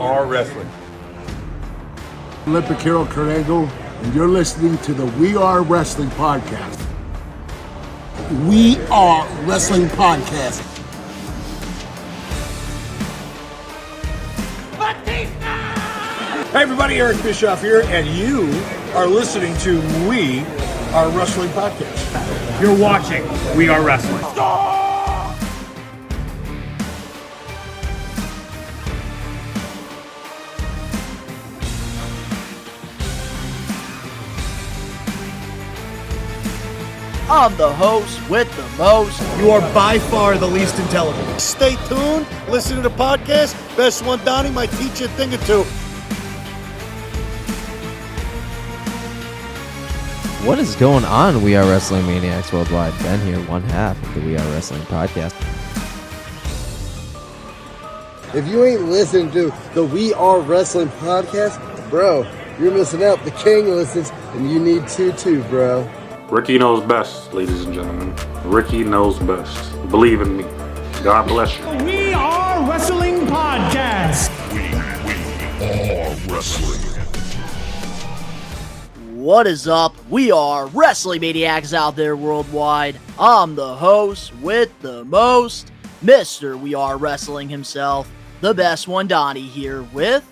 Are Wrestling. Olympic hero Kurt Angle, and you're listening to the We Are Wrestling Podcast. We Are Wrestling Podcast. Hey everybody, Eric Bischoff here, and you are listening to We Are Wrestling Podcast. You're watching We Are Wrestling. I'm the host with the most. You are by far the least intelligent. Stay tuned, listen to the podcast. Best One Donnie might teach you a thing or two. What is going on, We Are Wrestling Maniacs Worldwide? Ben here, one half of the We Are Wrestling Podcast. If you ain't listening to the We Are Wrestling Podcast, bro, you're missing out. The king listens, and you need to too, bro. Ricky knows best, ladies and gentlemen. Ricky knows best. Believe in me. God bless you. We Are Wrestling Podcast. We are wrestling. What is up? We are Wrestling Maniacs out there worldwide. I'm the host with the most, Mr. We Are Wrestling himself, the best One Donnie here with...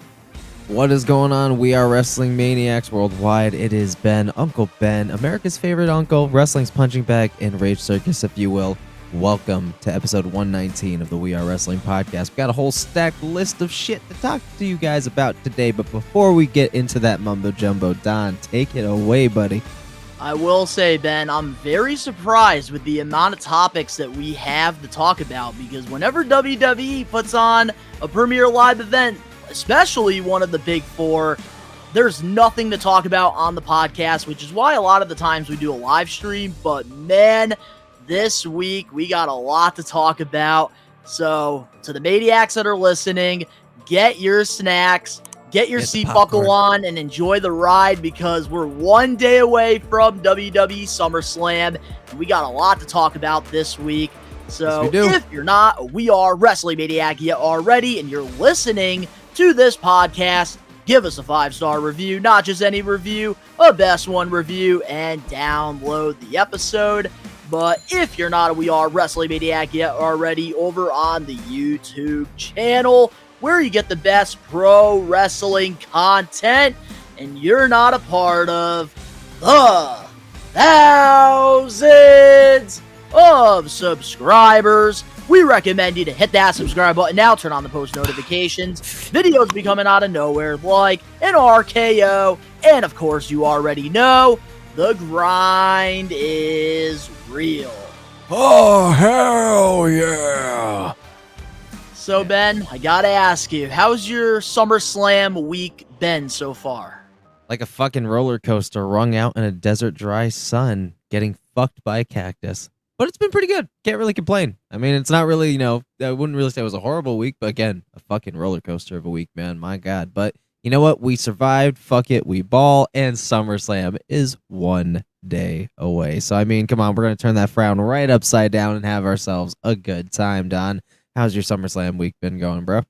What is going on, We Are Wrestling Maniacs Worldwide? It is Ben, Uncle Ben, America's favorite uncle, wrestling's punching bag, and rage circus, if you will. Welcome to episode 119 of the We Are Wrestling Podcast. We've got a whole stacked list of shit to talk to you guys about today, but before we get into that mumbo-jumbo, Don, take it away, buddy. I will say, Ben, I'm very surprised with the amount of topics that we have to talk about, because whenever WWE puts on a premier live event, especially one of the big four, there's nothing to talk about on the podcast, which is why a lot of the times we do a live stream. But man, this week we got a lot to talk about. So to the maniacs that are listening, get your snacks, get your seat buckle on, and enjoy the ride, because we're one day away from WWE SummerSlam, and we got a lot to talk about this week. So if you're not a We Are Wrestling Maniac yet already, and you're listening to this podcast, give us a 5-star review, not just any review, a best one review, and download the episode. But if you're not a We Are Wrestling Maniac yet already, over on the YouTube channel, where you get the best pro wrestling content, and you're not a part of the thousands of subscribers, we recommend you to hit that subscribe button now, turn on the post notifications. Videos be coming out of nowhere like an RKO, and of course you already know, the grind is real. Oh, hell yeah. So Ben, I gotta ask you, how's your SummerSlam week been so far? Like a fucking roller coaster wrung out in a desert dry sun, getting fucked by a cactus. But it's been pretty good. Can't really complain. I mean, it's not really, I wouldn't really say it was a horrible week, but again, a fucking roller coaster of a week, man. My God. But you know what? We survived. Fuck it. We ball. And SummerSlam is one day away. So, I mean, come on. We're going to turn that frown right upside down and have ourselves a good time, Don. How's your SummerSlam week been going, bro?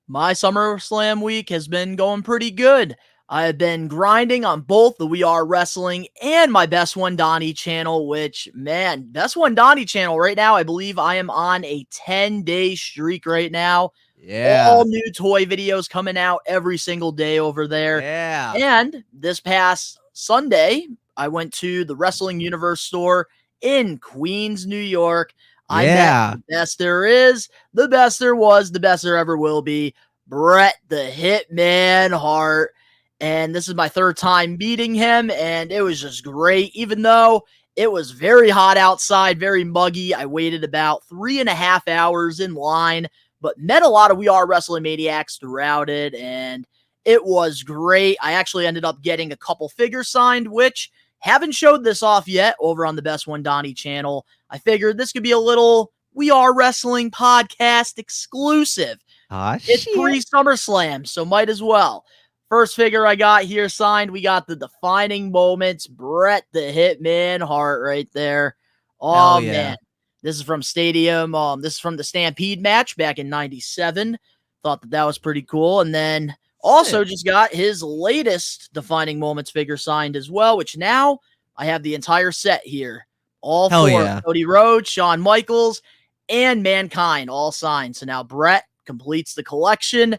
My SummerSlam week has been going pretty good. I have been grinding on both the We Are Wrestling and my Best One Donnie channel, which, man, Best One Donnie channel right now, I believe I am on a 10-day streak right now. Yeah. All new toy videos coming out every single day over there. Yeah. And this past Sunday, I went to the Wrestling Universe store in Queens, New York. I met the best there is, the best there was, the best there ever will be, Bret the Hitman Hart. And this is my third time meeting him, and it was just great. Even though it was very hot outside, very muggy, I waited about 3.5 hours in line, but met a lot of We Are Wrestling Maniacs throughout it, and it was great. I actually ended up getting a couple figures signed, which haven't showed this off yet over on the Best One Donnie channel. I figured this could be a little We Are Wrestling Podcast exclusive. It's pre-SummerSlam, so might as well. First figure I got here signed, we got the Defining Moments, Bret the Hitman Hart right there. Oh, man. This is from Stadium. This is from the Stampede match back in '97. Thought that was pretty cool. And then also just got his latest Defining Moments figure signed as well, which now I have the entire set here. All Hell four. yeah. Cody Rhodes, Shawn Michaels, and Mankind all signed. So now Brett completes the collection,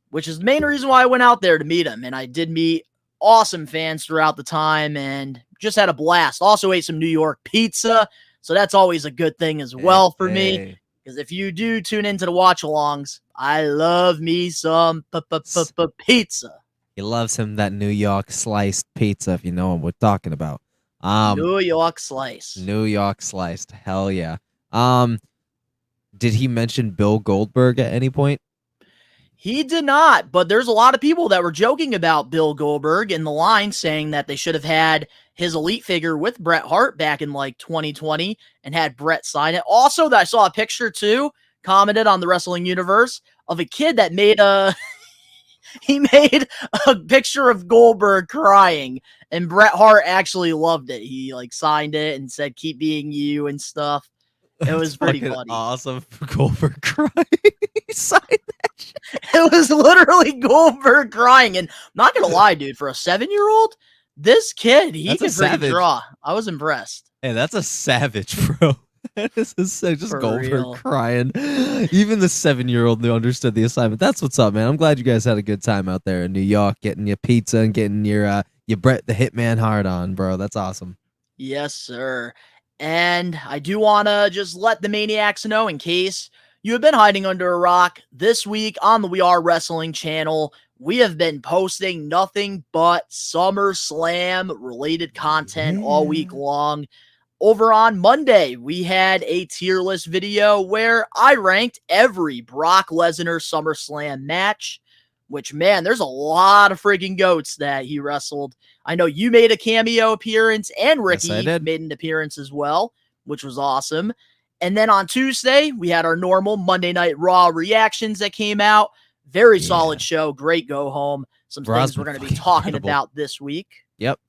which is the main reason why I went out there to meet him. And I did meet awesome fans throughout the time and just had a blast. Also ate some New York pizza. So that's always a good thing as well for me. Because if you do tune into the watch-alongs, I love me some pizza. He loves him that New York sliced pizza, if you know what we're talking about. New York slice. New York sliced. Hell yeah. Did he mention Bill Goldberg at any point? He did not, but there's a lot of people that were joking about Bill Goldberg in the line, saying that they should have had his Elite figure with Bret Hart back in like 2020 and had Bret sign it. Also, that I saw a picture too, commented on the Wrestling Universe, of a kid that made he made a picture of Goldberg crying, and Bret Hart actually loved it. He like signed it and said, "Keep being you" and stuff. It was pretty funny. Awesome for Goldberg crying. He signed that shit. It was literally Goldberg crying. And I'm not going to lie, dude, for a 7-year-old, this kid, he can freaking draw. I was impressed. Hey, that's a savage, bro. That is just For Goldberg real. crying. Even the 7-year-old knew understood the assignment. That's what's up, man. I'm glad you guys had a good time out there in New York, getting your pizza and getting your Bret the Hitman hard on, bro. That's awesome. Yes, sir. And I do want to just let the Maniacs know, in case you have been hiding under a rock, this week on the We Are Wrestling channel, we have been posting nothing but SummerSlam related content all week long. Over on Monday, we had a tier list video where I ranked every Brock Lesnar SummerSlam match, which, man, there's a lot of freaking goats that he wrestled. I know you made a cameo appearance, and Ricky made an appearance as well, which was awesome. And then on Tuesday, we had our normal Monday Night Raw reactions that came out. Very solid show. Great go home. Some things we're going to be talking about this week. Yep.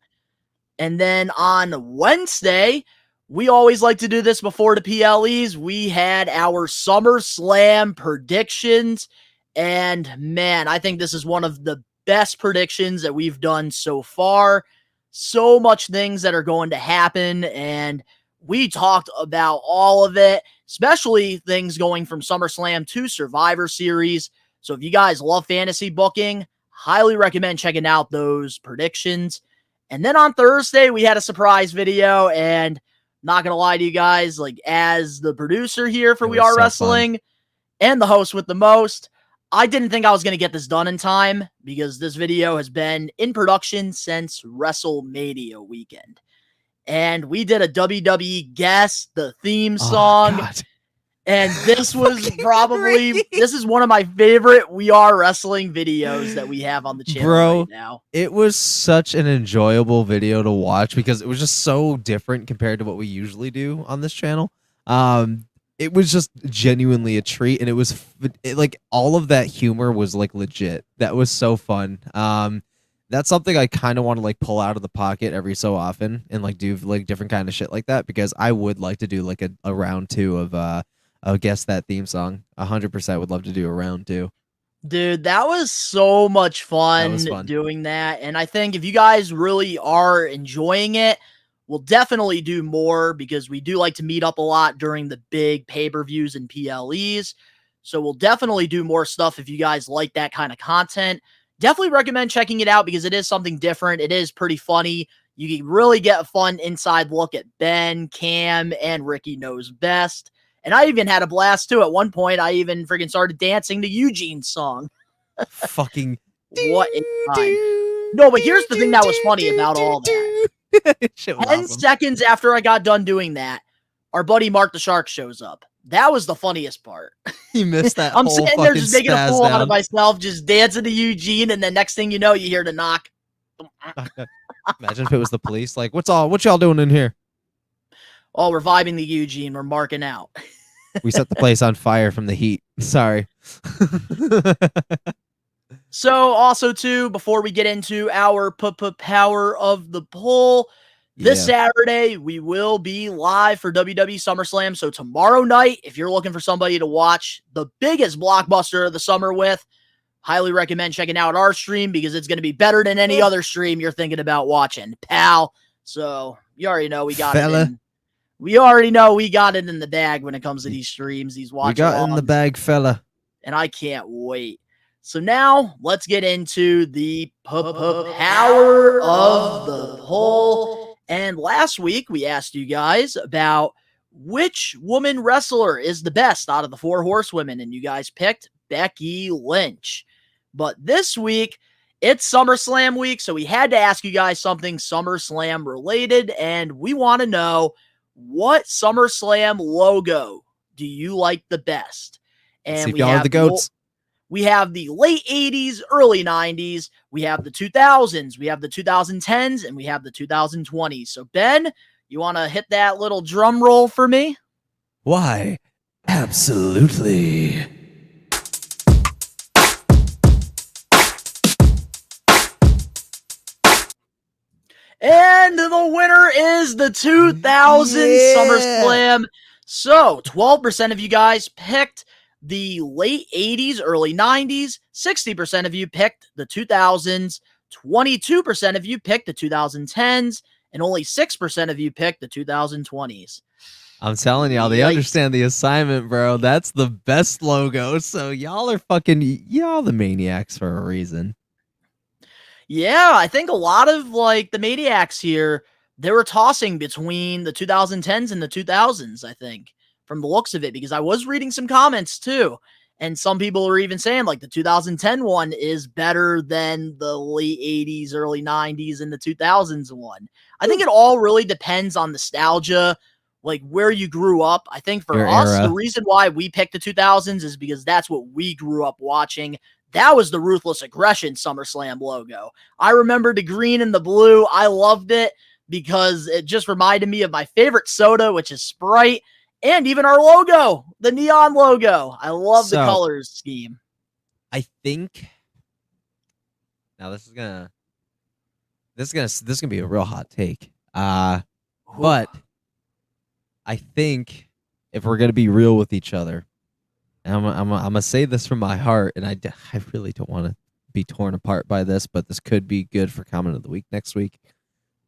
And then on Wednesday, we always like to do this before the PLEs. We had our SummerSlam predictions. And man, I think this is one of the best predictions that we've done so far. So much things that are going to happen. And we talked about all of it, especially things going from SummerSlam to Survivor Series. So if you guys love fantasy booking, highly recommend checking out those predictions. And then on Thursday, we had a surprise video, and not going to lie to you guys, like, as the producer here for We Are Wrestling and the host with the most, I didn't think I was going to get this done in time, because this video has been in production since WrestleMania weekend. And we did a WWE guess, the theme song. And this was probably, this is one of my favorite We Are Wrestling videos that we have on the channel right now. It was such an enjoyable video to watch because it was just so different compared to what we usually do on this channel. It was just genuinely a treat, and it was like all of that humor was like legit. That was so fun. That's something I kind of want to like pull out of the pocket every so often and like do like different kind of shit like that, because I would like to do like a round two of guess that theme song. 100% would love to do a round two. Dude, that was so much fun doing that. And I think if you guys really are enjoying it, we'll definitely do more, because we do like to meet up a lot during the big pay-per-views and PLEs. So we'll definitely do more stuff if you guys like that kind of content. Definitely recommend checking it out, because it is something different. It is pretty funny. You can really get a fun inside look at Ben, Cam, and Ricky Knows Best. And I even had a blast too. At one point, I even freaking started dancing to Eugene's song. Fucking what a time. No, but here's the thing that was funny about all that. 10 seconds after I got done doing that, our buddy Mark the Shark shows up. That was the funniest part. You missed that. I'm sitting there just making a fool out of myself, just dancing to Eugene, and then next thing you know, you hear the knock. Imagine if it was the police. Like, what y'all doing in here? Oh, we're vibing the Eugene. We're marking out. We set the place on fire from the heat. Sorry. So also too, before we get into our power of the poll, This Saturday, we will be live for WWE SummerSlam. So tomorrow night, if you're looking for somebody to watch the biggest blockbuster of the summer with, highly recommend checking out our stream because it's going to be better than any other stream you're thinking about watching, pal. So you already know we got it. We already know we got it in the bag when it comes to these streams, these watch. We got in the bag, fella. And I can't wait. So now let's get into the power of the poll. And last week we asked you guys about which woman wrestler is the best out of the 4 horsewomen, and you guys picked Becky Lynch. But this week it's SummerSlam week, so we had to ask you guys something SummerSlam related, and we want to know, what SummerSlam logo do you like the best? And we have the goats. We have the late 80s, early 90s. We have the 2000s. We have the 2010s, and we have the 2020s. So, Ben, you want to hit that little drum roll for me? Why? Absolutely. And the winner is the 2000 SummerSlam. So 12% of you guys picked the late 80s, early 90s. 60% of you picked the 2000s. 22% of you picked the 2010s. And only 6% of you picked the 2020s. I'm telling y'all, they understand the assignment, bro. That's the best logo. So y'all are y'all the maniacs for a reason. Yeah, I think a lot of the maniacs here, they were tossing between the 2010s and the 2000s, I think, from the looks of it, because I was reading some comments too. And some people are even saying the 2010 one is better than the late 80s, early 90s, and the 2000s one. I think it all really depends on nostalgia, where you grew up. I think for us, the reason why we picked the 2000s is because that's what we grew up watching. That was the Ruthless Aggression SummerSlam logo. I remember the green and the blue. I loved it because it just reminded me of my favorite soda, which is Sprite, and even our logo, the neon logo. I love the colors scheme. I think now this is gonna be a real hot take. But I think if we're gonna be real with each other, and I'm gonna say this from my heart, and I really don't want to be torn apart by this, but this could be good for comment of the week next week.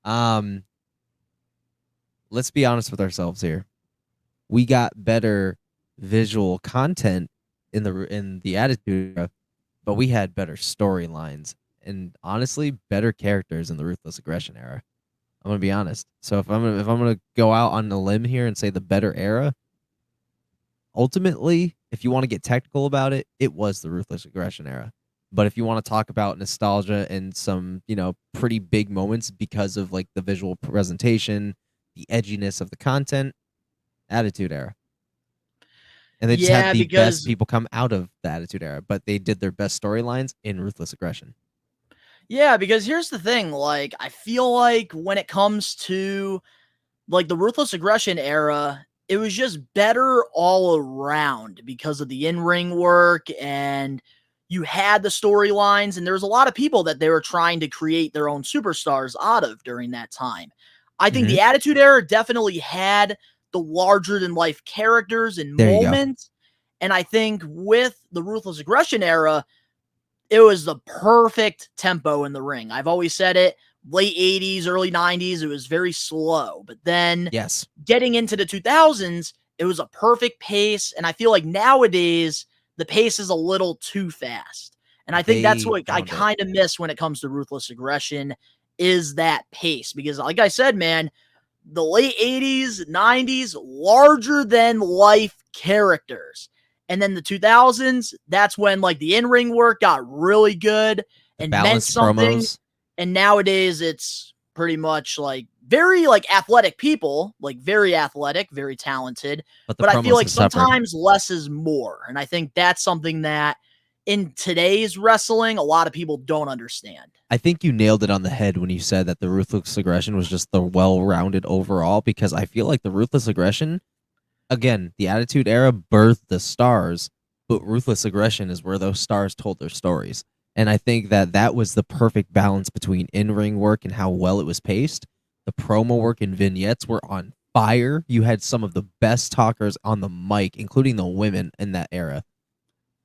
Let's be honest with ourselves here. We got better visual content in the Attitude Era, but we had better storylines and honestly better characters in the Ruthless Aggression Era. I'm gonna be honest. So if I'm gonna go out on a limb here and say the better era, ultimately, if you want to get technical about it, it was the Ruthless Aggression Era. But if you want to talk about nostalgia and some, pretty big moments because of the visual presentation, the edginess of the content, Attitude Era. And they just had the best people come out of the Attitude Era, but they did their best storylines in Ruthless Aggression. Yeah, because here's the thing, I feel like when it comes to the Ruthless Aggression Era, it was just better all around because of the in-ring work, and you had the storylines, and there was a lot of people that they were trying to create their own superstars out of during that time. I think the Attitude Era definitely had the larger-than-life characters and moments, and I think with the Ruthless Aggression Era, it was the perfect tempo in the ring. I've always said it. Late 80s, early 90s, it was very slow. But then getting into the 2000s, it was a perfect pace. And I feel like nowadays, the pace is a little too fast. And I think that's what I kind of miss when it comes to Ruthless Aggression, is that pace. Because like I said, man, the late 80s, 90s, larger than life characters. And then the 2000s, that's when the in-ring work got really good and meant something. Promos. And nowadays it's pretty much very athletic people, very athletic, very talented. But I feel like sometimes less is more. And I think that's something that in today's wrestling, a lot of people don't understand. I think you nailed it on the head when you said that the Ruthless Aggression was just the well-rounded overall, because I feel like the Ruthless Aggression, again, the Attitude Era birthed the stars, but Ruthless Aggression is where those stars told their stories. And I think that was the perfect balance between in-ring work and how well it was paced. The promo work and vignettes were on fire. You had some of the best talkers on the mic, including the women in that era.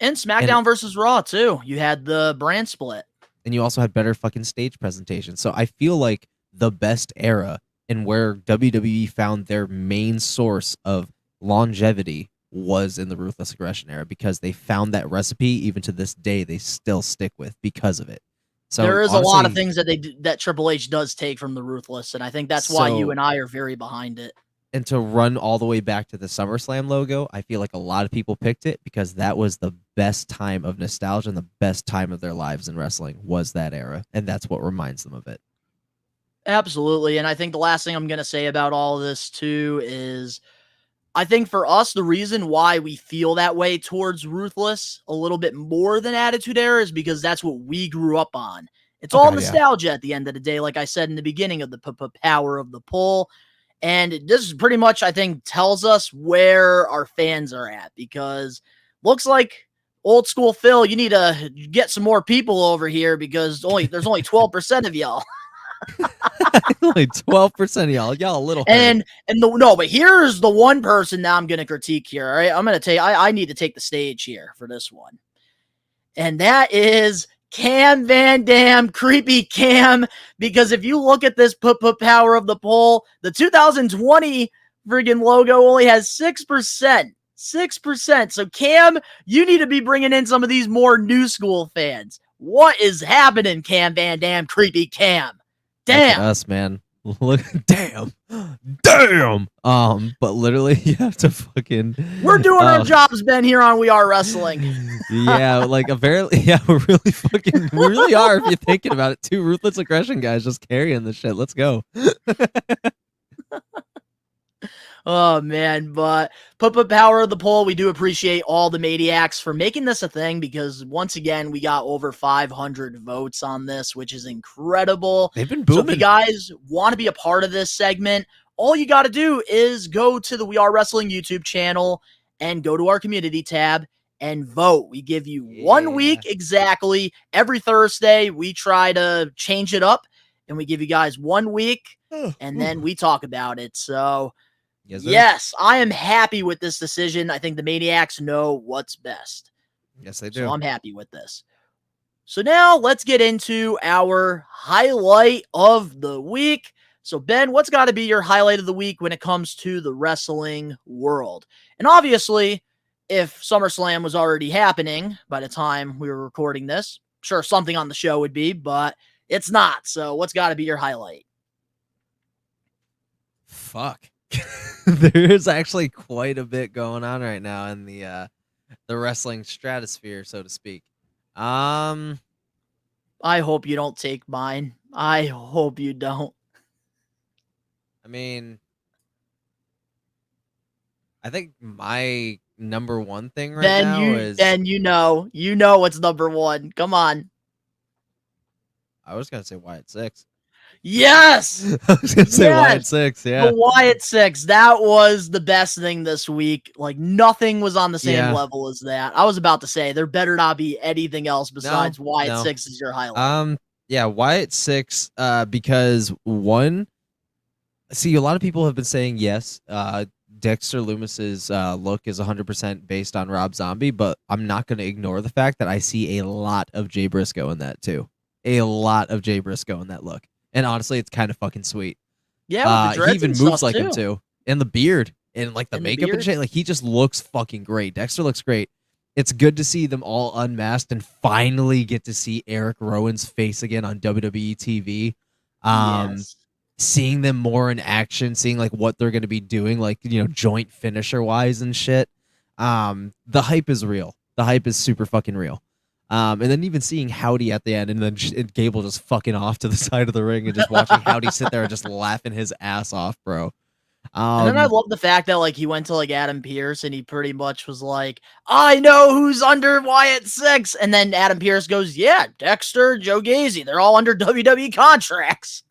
And SmackDown versus Raw, too. You had the brand split. And you also had better fucking stage presentations. So I feel like the best era and where WWE found their main source of longevity was in the Ruthless Aggression era, because they found that recipe. Even to this day, they still stick with because of it. So there is honestly, a lot of things that Triple H does take from the Ruthless, and I think that's why you and I are very behind it. And to run all the way back to the SummerSlam logo, I feel like a lot of people picked it because that was the best time of nostalgia and the best time of their lives in wrestling was that era, and that's what reminds them of it. Absolutely, and I think the last thing I'm going to say about all of this, too, is I think for us, the reason why we feel that way towards Ruthless a little bit more than Attitude Era is because that's what we grew up on. It's all nostalgia at the end of the day, like I said in the beginning of the power of the pull. And this pretty much, I think, tells us where our fans are at, because looks like old school Phil, you need to get some more people over here because there's only 12% of y'all. Only 12% of y'all a little. But here's the one person that I'm gonna critique here. All right, I'm gonna take. I need to take the stage here for this one, and that is Cam Van Dam, Creepy Cam. Because if you look at this power of the poll, the 2020 friggin' logo only has 6%. 6%. So Cam, you need to be bringing in some of these more new school fans. What is happening, Cam Van Dam, Creepy Cam? Damn. Us, man. Look, damn. But literally, you have to fucking. We're doing our jobs, Ben, here on We Are Wrestling. Yeah, like apparently, we really are. If you're thinking about it, two Ruthless Aggression guys just carrying the shit. Let's go. Oh, man, but power of the poll, we do appreciate all the maniacs for making this a thing, because once again, we got over 500 votes on this, which is incredible. They've been booming. So if you guys want to be a part of this segment, all you got to do is go to the We Are Wrestling YouTube channel and go to our community tab and vote. We give you 1 week exactly. Every Thursday, we try to change it up, and we give you guys 1 week, and then we talk about it. So yes, I am happy with this decision. I think the Maniacs know what's best. Yes, they do. So I'm happy with this. So now let's get into our highlight of the week. So Ben, what's got to be your highlight of the week when it comes to the wrestling world? And obviously, if SummerSlam was already happening by the time we were recording this, sure, something on the show would be, but it's not. So what's got to be your highlight? Fuck. There's actually quite a bit going on right now in the wrestling stratosphere, so to speak. I hope you don't take mine. I hope you don't. I mean, I think my number one thing now is... Ben, you know what's number one. Come on. I was going to say Wyatt 6. Yes! I was going to say Wyatt 6, yeah. The Wyatt 6, that was the best thing this week. Like, nothing was on the same level as that. I was about to say, there better not be anything else besides Wyatt 6 is your highlight. Yeah, Wyatt 6, because one, see, a lot of people have been saying, yes, Dexter Loomis's look is 100% based on Rob Zombie, but I'm not going to ignore the fact that I see a lot of Jay Briscoe in that, too. A lot of Jay Briscoe in that look. And honestly, it's kind of fucking sweet. Yeah, he even moves like too. him too, and the beard, and like the makeup and shit. Like he just looks fucking great. Dexter looks great. It's good to see them all unmasked and finally get to see Eric Rowan's face again on WWE TV. Seeing them more in action, seeing like what they're going to be doing, like joint finisher wise and shit. The hype is real. The hype is super fucking real. And then even seeing Howdy at the end, and then Gable just fucking off to the side of the ring and just watching Howdy sit there and just laughing his ass off, bro. And then I love the fact that like he went to like Adam Pearce and he pretty much was like, I know who's under Wyatt 6. And then Adam Pearce goes, yeah, Dexter, Joe Gacy, they're all under WWE contracts.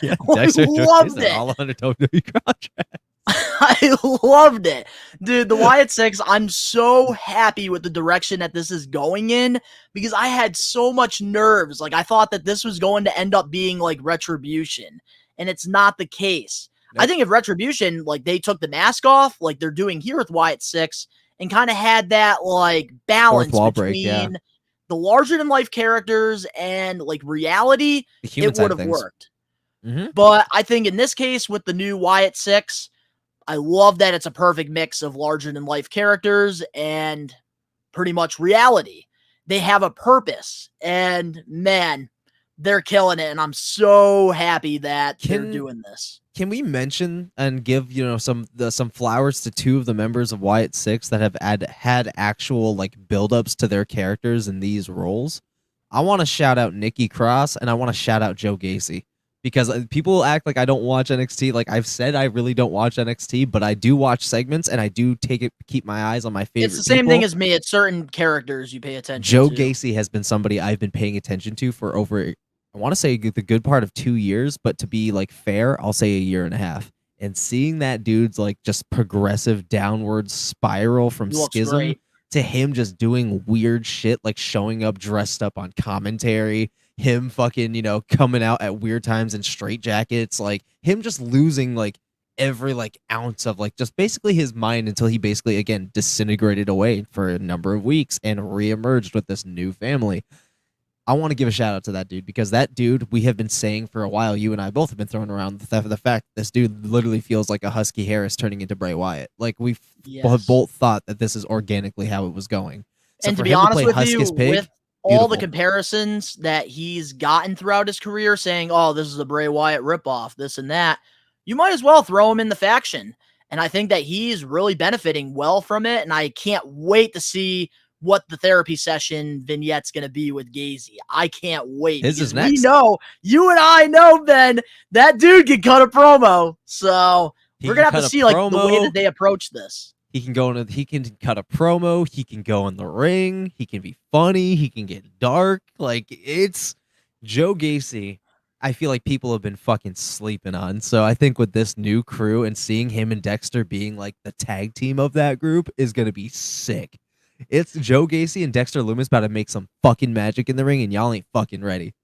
Yeah, Dexter, Joe Gacy, all under WWE contracts. I loved it. Dude, the Wyatt Six, I'm so happy with the direction that this is going in because I had so much nerves. Like, I thought that this was going to end up being like Retribution, and it's not the case. Nope. I think if Retribution, like, they took the mask off, like they're doing here with Wyatt Six, and kind of had that, like, balance Fourth wall between break, yeah. the larger-than-life characters and, like, reality, The human it side would of have things. worked. Mhm. But I think in this case, with the new Wyatt Six, I love that it's a perfect mix of larger-than-life characters and pretty much reality. They have a purpose, and man, they're killing it, and I'm so happy that they're doing this. Can we mention and give some flowers to two of the members of Wyatt Six that have had actual like build-ups to their characters in these roles? I want to shout out Nikki Cross and I want to shout out Joe Gacy. Because people act like I don't watch NXT. Like I've said, I really don't watch NXT, but I do watch segments and I do keep my eyes on my favorite. It's the same people. thing as me. It's certain characters you pay attention Joe to. Gacy has been somebody I've been paying attention to for over, I want to say the good part of 2 years, but to be like fair, I'll say a year and a half. And seeing that dude's like just progressive downward spiral from Schism great. to him just doing weird shit, like showing up dressed up on commentary, him fucking, coming out at weird times in straitjackets, like him just losing like every like ounce of like just basically his mind until he basically again disintegrated away for a number of weeks and reemerged with this new family. I want to give a shout out to that dude because that dude, we have been saying for a while, you and I both have been throwing around the fact this dude literally feels like a Husky Harris turning into Bray Wyatt. Like we have both thought that this is organically how it was going. So and for to be him honest to play with Husky's you, Pig, with all beautiful. the comparisons that he's gotten throughout his career saying, oh, this is a Bray Wyatt ripoff, this and that, you might as well throw him in the faction. And I think that he's really benefiting well from it. And I can't wait to see what the therapy session vignette's going to be with Gacy. I can't wait. His is We next. know, you and I know, Ben, that dude can cut a promo. So we're going to have to see like the way that they approach this. He can he can cut a promo, he can go in the ring, he can be funny, he can get dark. Like it's Joe Gacy. I feel like people have been fucking sleeping on. So I think with this new crew and seeing him and Dexter being like the tag team of that group is going to be sick. It's Joe Gacy and Dexter Lumis about to make some fucking magic in the ring and y'all ain't fucking ready.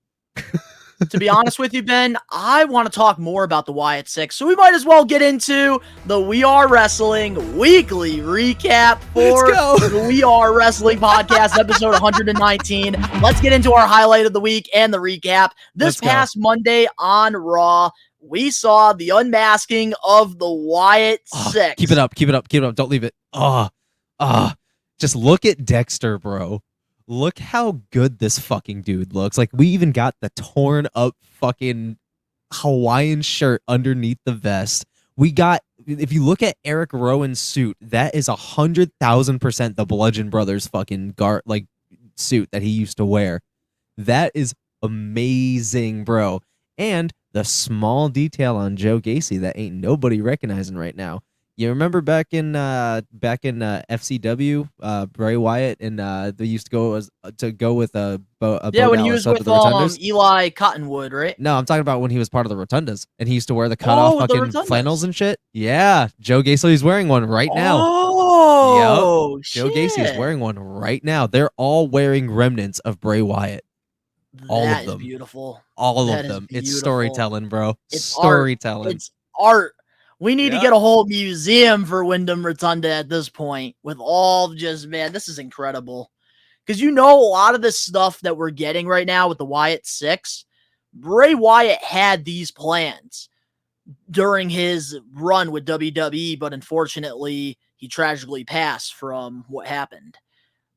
To be honest with you, Ben, I want to talk more about the Wyatt Six, so we might as well get into the We Are Wrestling weekly recap for the We Are Wrestling podcast, episode 119. Let's get into our highlight of the week and the recap. This past Monday on Raw, we saw the unmasking of the Wyatt Six. Keep it up. Don't leave it. Just look at Dexter, bro. Look how good this fucking dude looks. Like, we even got the torn up fucking Hawaiian shirt underneath the vest. We got, if you look at Eric Rowan's suit, that is 100,000% the Bludgeon Brothers fucking suit that he used to wear. That is amazing, bro. And the small detail on Joe Gacy that ain't nobody recognizing right now. You remember back in FCW, Bray Wyatt and they used to go with a when he was with Eli Cottonwood, right? No, I'm talking about when he was part of the Rotundas and he used to wear the cutoff fucking flannels and shit. Yeah, Joe Gacy's wearing one right now. Oh, yep. Joe Gacy is wearing one right now. They're all wearing remnants of Bray Wyatt. All of them. Beautiful. All of them. It's storytelling, bro. It's storytelling. Art. It's art. We need to get a whole museum for Wyndham Rotunda at this point with all just, man, this is incredible. Because a lot of this stuff that we're getting right now with the Wyatt Six, Bray Wyatt had these plans during his run with WWE, but unfortunately, he tragically passed from what happened.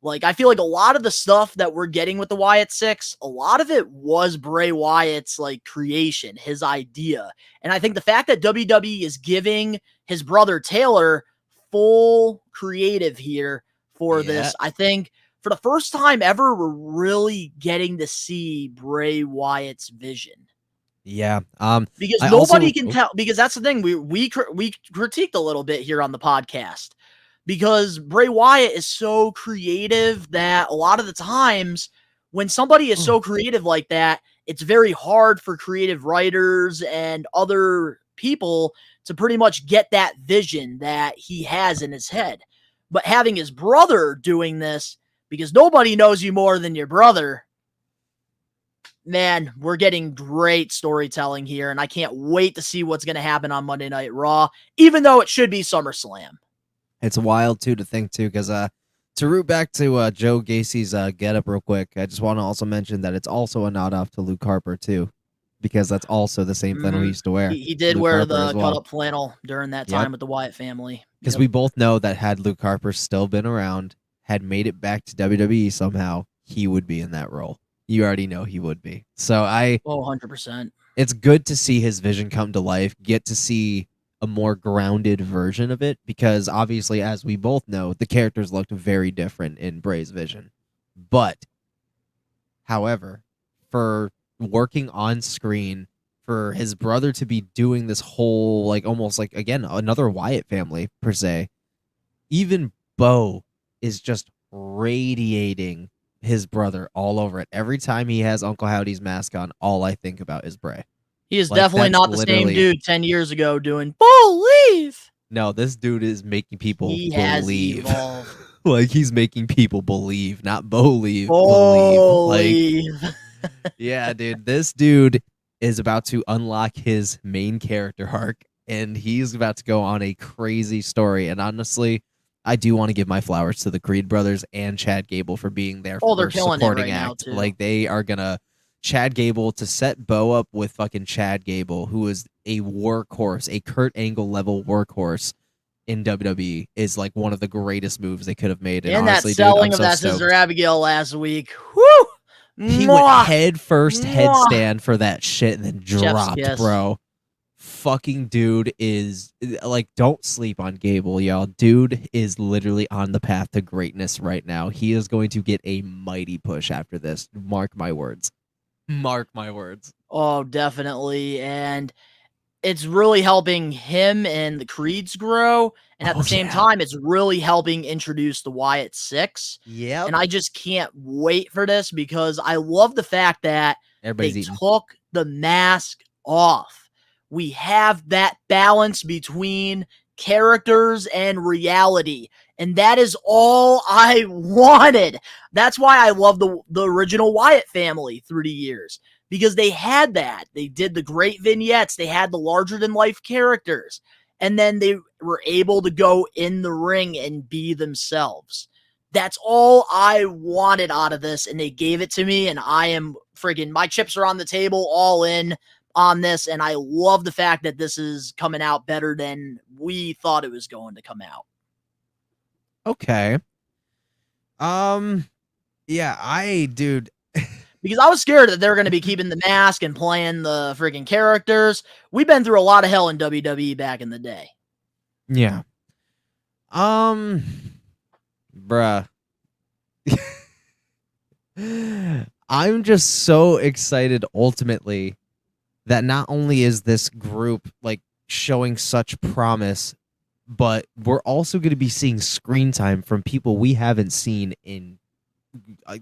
Like, I feel like a lot of the stuff that we're getting with the Wyatt Six, a lot of it was Bray Wyatt's, like, creation, his idea. And I think the fact that WWE is giving his brother Taylor full creative here for this, I think for the first time ever, we're really getting to see Bray Wyatt's vision. Yeah. Because nobody can tell, because that's the thing we critiqued a little bit here on the podcast. Because Bray Wyatt is so creative that a lot of the times when somebody is so creative like that, it's very hard for creative writers and other people to pretty much get that vision that he has in his head. But having his brother doing this, because nobody knows you more than your brother, man, we're getting great storytelling here, and I can't wait to see what's going to happen on Monday Night Raw, even though it should be SummerSlam. It's wild, too, to think, too, because to root back to Joe Gacy's getup real quick, I just want to also mention that it's also a nod off to Luke Harper, too, because that's also the same flannel he used to wear. He did Luke wear Harper the as well. cut-up flannel during that time with the Wyatt family. Because we both know that had Luke Harper still been around, had made it back to WWE somehow, he would be in that role. You already know he would be. So 100%. It's good to see his vision come to life, get to see a more grounded version of it, because obviously, as we both know, the characters looked very different in Bray's vision. But, however, for working on screen, for his brother to be doing this whole, like, almost like, again, another Wyatt family, per se, even Bo is just radiating his brother all over it. Every time he has Uncle Howdy's mask on, all I think about is Bray. He is Like, definitely that's not the same literally- dude 10 years ago doing believe. No, this dude is making people He has believe. evolved. Like, he's making people believe, not believe. Believe. Like, yeah, dude, this dude is about to unlock his main character arc, and he's about to go on a crazy story. And honestly, I do want to give my flowers to the Creed brothers and Chad Gable for being there Oh, they're for killing it supporting right now, act. too. Like, they are gonna Chad Gable to set Bo up with fucking Chad Gable, who is a workhorse, a Kurt Angle level workhorse in WWE, is like one of the greatest moves they could have made. And honestly, that selling dude, of I'm that so Sister stoked. Abigail last week. Whew! He Mwah! went head first Mwah! headstand for that shit and then Chef's dropped, kiss. bro. Fucking dude is like, don't sleep on Gable, y'all. Dude is literally on the path to greatness right now. He is going to get a mighty push after this. Mark my words. Mark my words. Oh, definitely. And it's really helping him and the Creeds grow. And at Oh, the same yeah. time, it's really helping introduce the Wyatt Six. Yep. And I just can't wait for this because I love the fact that Everybody's they eating. took the mask off. We have that balance between characters and reality. And that is all I wanted. That's why I love the original Wyatt family through the years. Because they had that. They did the great vignettes. They had the larger-than-life characters. And then they were able to go in the ring and be themselves. That's all I wanted out of this, and they gave it to me, and I am friggin' my chips are on the table, all in on this, and I love the fact that this is coming out better than we thought it was going to come out. Okay. Yeah, dude. Because I was scared that they were going to be keeping the mask and playing the freaking characters. We've been through a lot of hell in WWE back in the day. Yeah. Bruh. I'm just so excited ultimately that not only is this group like showing such promise, but we're also going to be seeing screen time from people we haven't seen in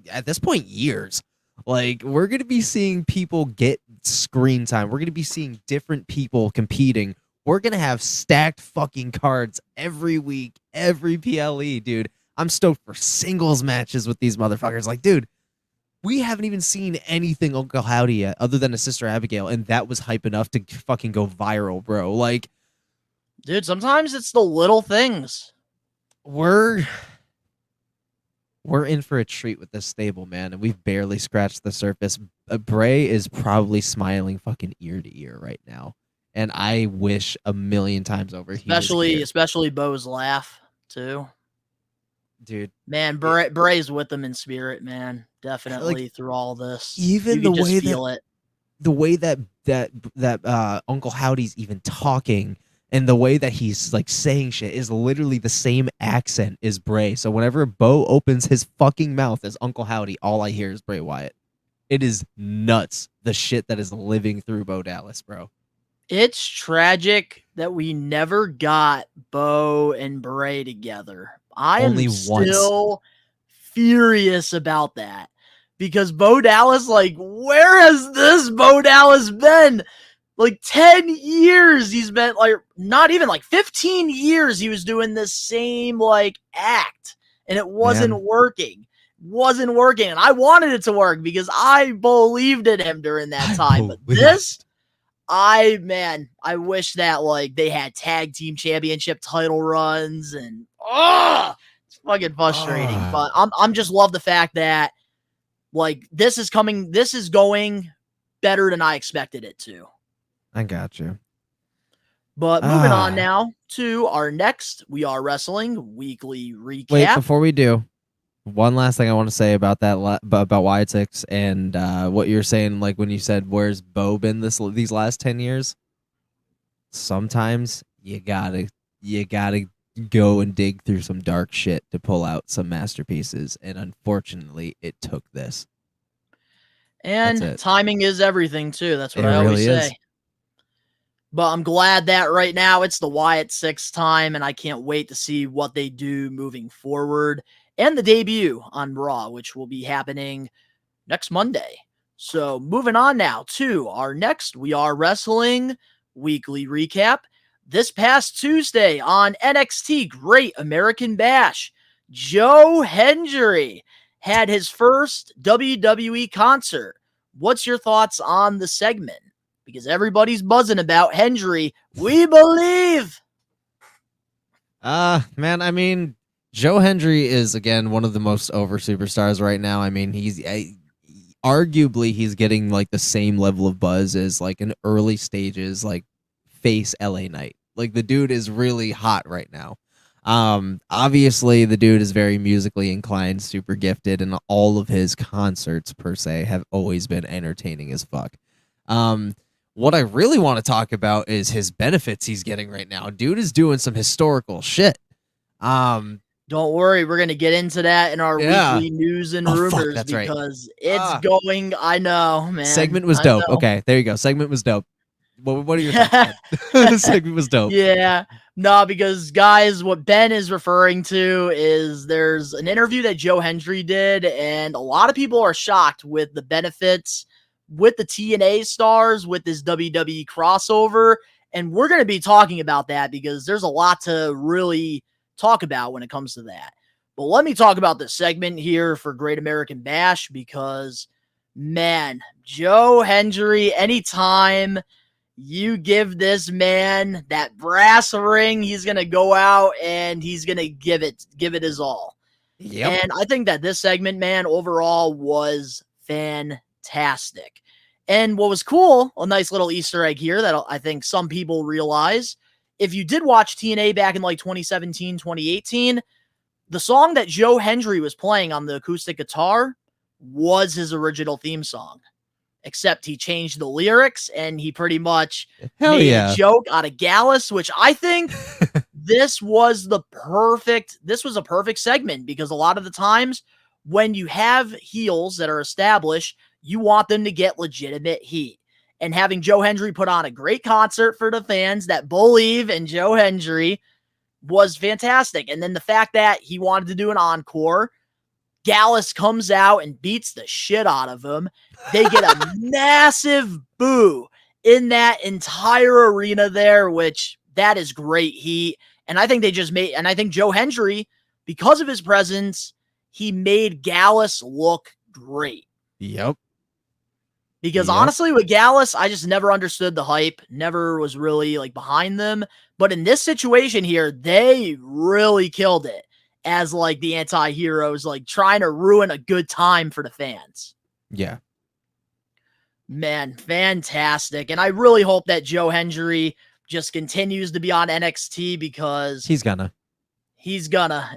at this point years. Like, we're going to be seeing people get screen time. We're going to be seeing different people competing. We're going to have stacked fucking cards every week, every PLE, dude. I'm stoked for singles matches with these motherfuckers. Like, dude, we haven't even seen anything Uncle Howdy yet other than a Sister Abigail, and that was hype enough to fucking go viral, bro. Like, Dude, sometimes it's the little things. we're in for a treat with this stable, man, and we've barely scratched the surface. Bray is probably smiling fucking ear to ear right now, and I wish a million times over he was here. Especially Bo's laugh, too. Dude. Man, Bray's with them in spirit, man. Definitely through all this. Even You the can just way feel it. the way that Uncle Howdy's even talking and the way that he's like saying shit is literally the same accent as Bray. So whenever Bo opens his fucking mouth as Uncle Howdy, all I hear is Bray Wyatt. It is nuts, the shit that is living through Bo Dallas, bro. It's tragic that we never got Bo and Bray together. I am Only once. still furious about that. Because Bo Dallas, like, where has this Bo Dallas been? Like 10 years he's been like, not even like 15 years he was doing this same like act, and it wasn't working. Wasn't working. And I wanted it to work because I believed in him during that time. But this, I wish that like they had tag team championship title runs, and it's fucking frustrating. But I'm just love the fact that like this is going better than I expected it to. I got you. But moving on now to our next We Are Wrestling weekly recap. Wait, before we do, one last thing I want to say about that about Wyatt Six and what you're saying, like when you said, "Where's Bo been these last 10 years?" Sometimes you gotta go and dig through some dark shit to pull out some masterpieces, and unfortunately, it took this. And timing is everything too. That's what I always really say. is. But I'm glad that right now it's the Wyatt Six time, and I can't wait to see what they do moving forward. And the debut on Raw, which will be happening next Monday. So moving on now to our next We Are Wrestling weekly recap. This past Tuesday on NXT Great American Bash, Joe Hendry had his first WWE concert. What's your thoughts on the segment? Because everybody's buzzing about Hendry. We believe. Man, I mean, Joe Hendry is, again, one of the most over superstars right now. I mean, he's arguably he's getting like the same level of buzz as like an early stages like face LA Knight. Like the dude is really hot right now. Obviously the dude is very musically inclined, super gifted, and all of his concerts per se have always been entertaining as fuck. What I really want to talk about is his benefits he's getting right now. Dude is doing some historical shit. Don't worry, we're going to get into that in our weekly news and rumors because it's going, I know, man. Segment was dope. Okay, there you go. Segment was dope. What are your thoughts? The segment was dope. Yeah. No, because guys, what Ben is referring to is there's an interview that Joe Hendry did, and a lot of people are shocked with the benefits with the TNA stars with this WWE crossover. And we're going to be talking about that because there's a lot to really talk about when it comes to that. But let me talk about this segment here for Great American Bash because, man, Joe Hendry, anytime you give this man that brass ring, he's going to go out and he's going to give it his all. Yep. And I think that this segment, man, overall was fantastic. And what was cool, a nice little Easter egg here that I think some people realize, if you did watch TNA back in like 2017, 2018, the song that Joe Hendry was playing on the acoustic guitar was his original theme song. Except he changed the lyrics and he pretty much made a joke out of Gallus, which I think this was a perfect segment because a lot of the times when you have heels that are established, you want them to get legitimate heat. And having Joe Hendry put on a great concert for the fans that believe in Joe Hendry was fantastic. And then the fact that he wanted to do an encore, Gallus comes out and beats the shit out of him. They get a massive boo in that entire arena there, which that is great heat. And I think I think Joe Hendry, because of his presence, he made Gallus look great. Yep. Because honestly, with Gallus, I just never understood the hype, never was really like behind them. But in this situation here, they really killed it as like the anti-heroes, like trying to ruin a good time for the fans. Yeah. Man, fantastic. And I really hope that Joe Hendry just continues to be on NXT because he's gonna.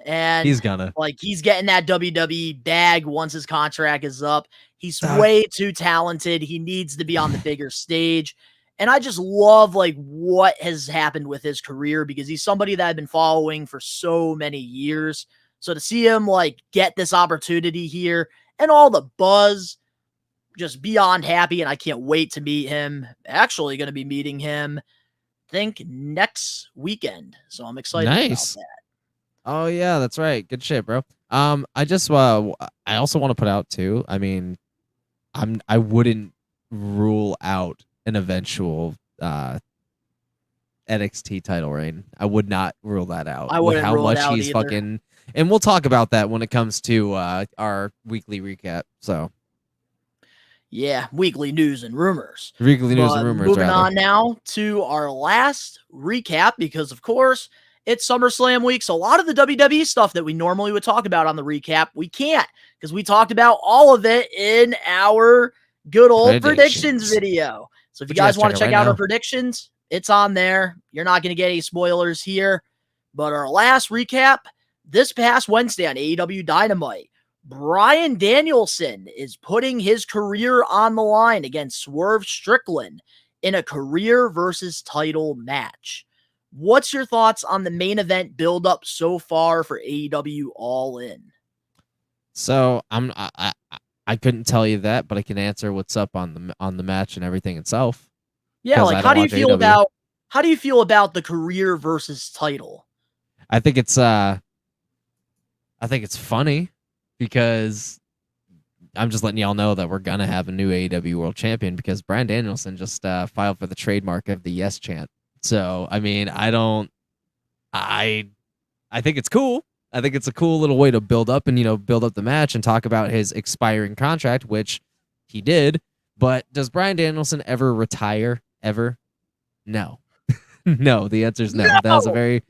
And like he's getting that WWE bag once his contract is up. He's way too talented. He needs to be on the bigger stage. And I just love like what has happened with his career because he's somebody that I've been following for so many years. So to see him like get this opportunity here and all the buzz, just beyond happy. And I can't wait to meet him. Actually going to be meeting him, I think next weekend. So I'm excited about that. Oh yeah, that's right. Good shit, bro. I also want to put out too. I mean, I wouldn't rule out an eventual NXT title reign. I would not rule that out. I with wouldn't how rule it much out he's either. fucking. And we'll talk about that when it comes to our weekly recap. So Yeah, weekly news and rumors. weekly news But and rumors. moving rather. on now to our last recap, because of course it's SummerSlam week. So a lot of the WWE stuff that we normally would talk about on the recap, we can't, because we talked about all of it in our good old predictions video. So if you guys want to check out our predictions, it's on there. You're not going to get any spoilers here. But our last recap, this past Wednesday on AEW Dynamite, Bryan Danielson is putting his career on the line against Swerve Strickland in a career versus title match. What's your thoughts on the main event build up so far for AEW All In? So I couldn't tell you that, but I can answer what's up on the match and everything itself. Yeah, like how do you feel about the career versus title? I think it's funny because I'm just letting y'all know that we're gonna have a new AEW World Champion because Bryan Danielson just filed for the trademark of the Yes chant. So I mean, I think it's cool. I think it's a cool little way to build up and build up the match and talk about his expiring contract, which he did. But does Bryan Danielson ever retire? Ever? No. No. The answer is no. That was a very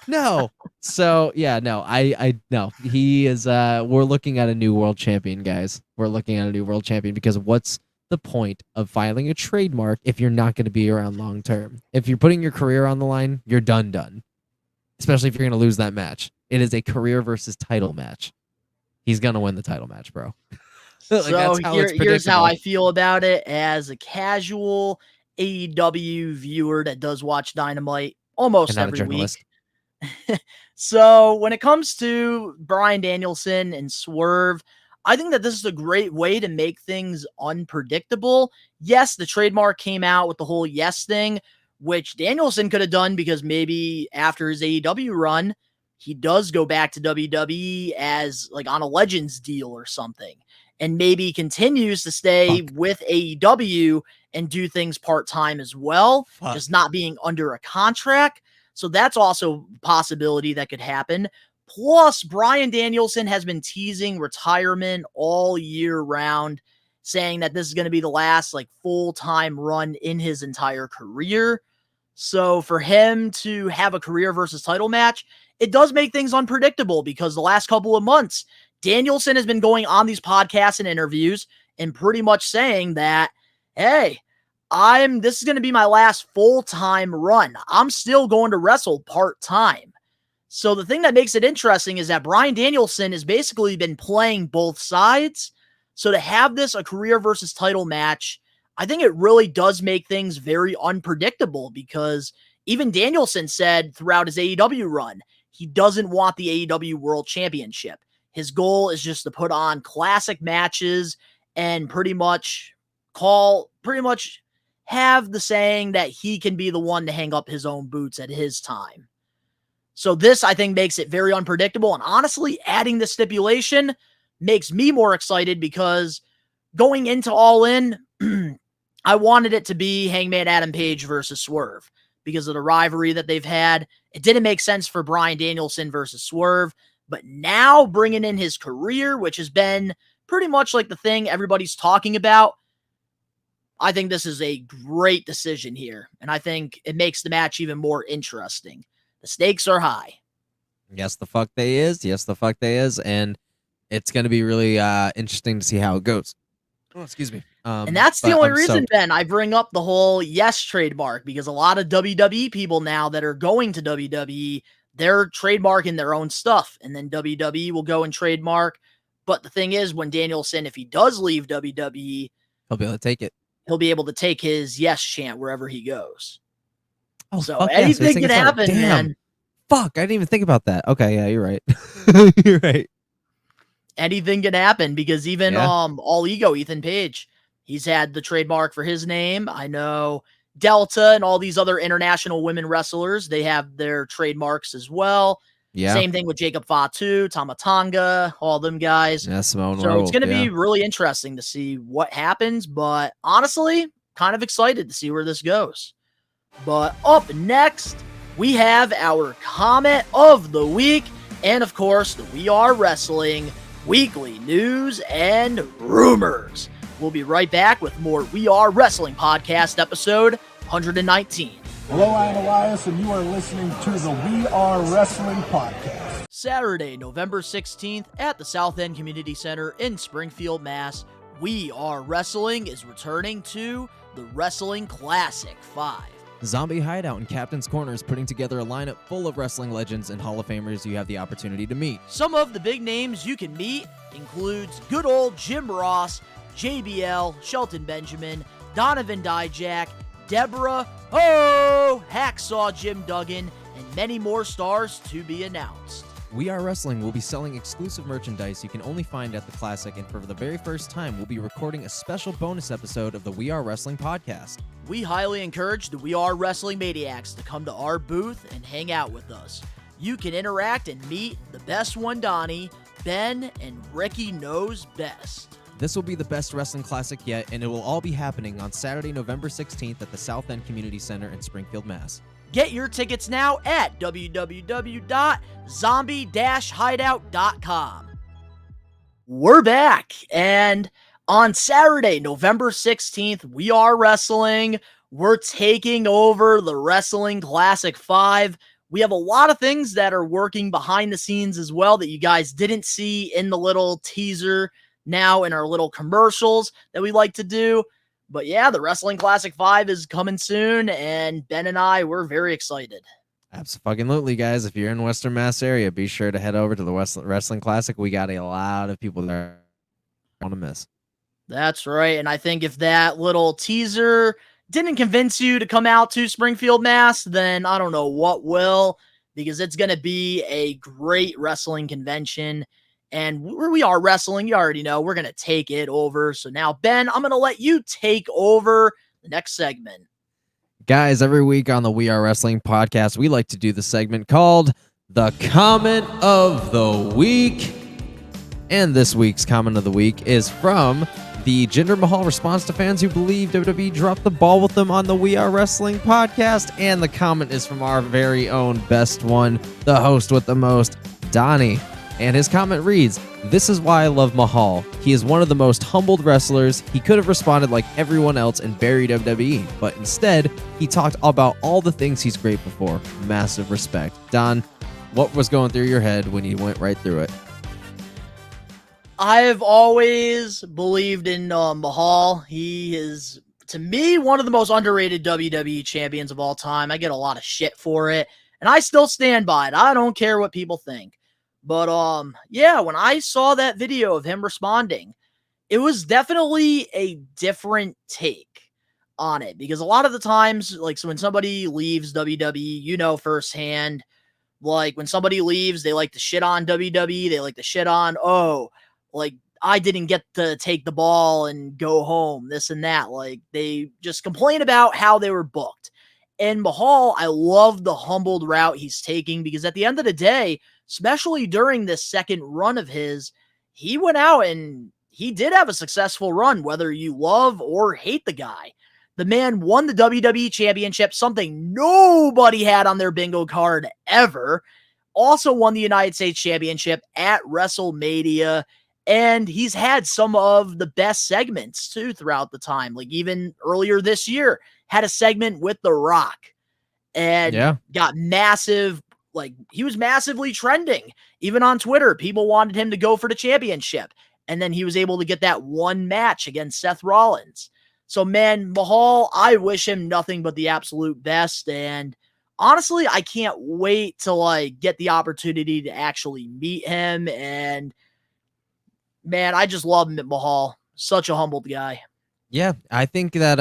no. So yeah, no. I no. He is. We're looking at a new world champion, guys. We're looking at a new world champion because what's the point of filing a trademark if you're not going to be around long term? If you're putting your career on the line, you're done. Especially if you're going to lose that match. It is a career versus title match. He's going to win the title match, bro. Like, so here's how I feel about it as a casual AEW viewer that does watch Dynamite almost every week. So when it comes to Bryan Danielson and Swerve, I think that this is a great way to make things unpredictable. Yes, the trademark came out with the whole yes thing, which Danielson could have done because maybe after his AEW run, he does go back to WWE as like on a Legends deal or something. And maybe continues to stay with AEW and do things part-time as well, just not being under a contract. So that's also a possibility that could happen. Plus, Bryan Danielson has been teasing retirement all year round, saying that this is going to be the last like full-time run in his entire career. So for him to have a career versus title match, it does make things unpredictable because the last couple of months, Danielson has been going on these podcasts and interviews and pretty much saying that, hey, this is going to be my last full-time run. I'm still going to wrestle part-time. So the thing that makes it interesting is that Bryan Danielson has basically been playing both sides. So to have this a career versus title match, I think it really does make things very unpredictable because even Danielson said throughout his AEW run, he doesn't want the AEW World Championship. His goal is just to put on classic matches and pretty much have the saying that he can be the one to hang up his own boots at his time. So this, I think, makes it very unpredictable. And honestly, adding the stipulation makes me more excited because going into All In, I wanted it to be Hangman Adam Page versus Swerve because of the rivalry that they've had. It didn't make sense for Bryan Danielson versus Swerve. But now bringing in his career, which has been pretty much like the thing everybody's talking about, I think this is a great decision here. And I think it makes the match even more interesting. The stakes are high. Yes, the fuck they is. Yes, the fuck they is. And it's going to be really interesting to see how it goes. Oh, excuse me. And that's the only reason, Ben, I bring up the whole yes trademark, because a lot of WWE people now that are going to WWE, they're trademarking their own stuff, and then WWE will go and trademark. But the thing is, when Danielson, if he does leave WWE, he'll be able to take it. He'll be able to take his yes chant wherever he goes. Oh, so anything can happen, man. Fuck, I didn't even think about that. Okay, yeah, you're right. You're right. Anything can happen because even All Ego, Ethan Page, he's had the trademark for his name. I know Delta and all these other international women wrestlers, they have their trademarks as well. Yeah. Same thing with Jacob Fatu, Tamatanga, all them guys. Yeah, Simone so World, it's going to be really interesting to see what happens. But honestly, kind of excited to see where this goes. But up next, we have our comment of the week, and of course, the We Are Wrestling weekly news and rumors. We'll be right back with more We Are Wrestling podcast episode 119. Hello, I'm Elias, and you are listening to the We Are Wrestling podcast. Saturday, November 16th at the South End Community Center in Springfield, Mass. We Are Wrestling is returning to the Wrestling Classic 5. Zombie Hideout and Captain's Corner is putting together a lineup full of wrestling legends and Hall of Famers you have the opportunity to meet. Some of the big names you can meet includes good old Jim Ross, JBL, Shelton Benjamin, Donovan Dijak, Deborah, Hacksaw Jim Duggan, and many more stars to be announced. We Are Wrestling will be selling exclusive merchandise you can only find at the Classic, and for the very first time, we'll be recording a special bonus episode of the We Are Wrestling podcast. We highly encourage the We Are Wrestling Maniacs to come to our booth and hang out with us. You can interact and meet the best One Donnie, Ben, and Ricky Knows Best. This will be the best wrestling classic yet, and it will all be happening on Saturday, November 16th at the South End Community Center in Springfield, Mass. Get your tickets now at www.zombie-hideout.com. We're back, and on Saturday, November 16th, We Are Wrestling. We're taking over the Wrestling Classic 5. We have a lot of things that are working behind the scenes as well that you guys didn't see in the little teaser now in our little commercials that we like to do. But yeah, the Wrestling Classic 5 is coming soon, and Ben and I, we're very excited. Absolutely, guys. If you're in Western Mass area, be sure to head over to the Wrestling Classic. We got a lot of people there want to miss. That's right, and I think if that little teaser didn't convince you to come out to Springfield, Mass, then I don't know what will, because it's going to be a great wrestling convention. And where We Are Wrestling, you already know, we're going to take it over. So now, Ben, I'm going to let you take over the next segment. Guys, every week on the We Are Wrestling podcast, we like to do the segment called The Comment of the Week. And this week's Comment of the Week is from the Jinder Mahal response to fans who believe WWE dropped the ball with them on the We Are Wrestling podcast. And the comment is from our very own best one, the host with the most, Donnie. And his comment reads, "This is why I love Mahal. He is one of the most humbled wrestlers. He could have responded like everyone else and buried WWE, but instead, he talked about all the things he's grateful for. Massive respect." Don, what was going through your head when you went right through it? I've always believed in Mahal. He is, to me, one of the most underrated WWE champions of all time. I get a lot of shit for it, and I still stand by it. I don't care what people think. But, yeah, when I saw that video of him responding, it was definitely a different take on it. Because a lot of the times, like, so when somebody leaves WWE, you know firsthand, like, when somebody leaves, they like to shit on WWE. They like to shit on, like, I didn't get to take the ball and go home, this and that. Like, they just complain about how they were booked. And Mahal, I love the humbled route he's taking, because at the end of the day, especially during this second run of his, he went out and he did have a successful run, whether you love or hate the guy. The man won the WWE Championship, something nobody had on their bingo card ever. Also won the United States Championship at WrestleMania. And he's had some of the best segments, too, throughout the time. Like, even earlier this year, had a segment with The Rock. And got massive, like, he was massively trending. Even on Twitter, people wanted him to go for the championship. And then he was able to get that one match against Seth Rollins. So, man, Mahal, I wish him nothing but the absolute best. And honestly, I can't wait to, like, get the opportunity to actually meet him. And man, I just love him at Mahal. Such a humbled guy. Yeah, I think that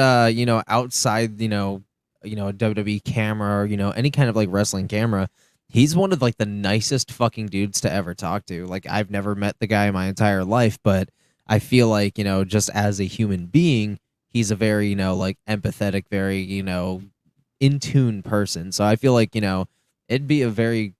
outside, a WWE camera or, any kind of like wrestling camera, he's one of like the nicest fucking dudes to ever talk to. Like, I've never met the guy in my entire life, but I feel like, just as a human being, he's a very, like empathetic, very, in tune person. So I feel like, it'd be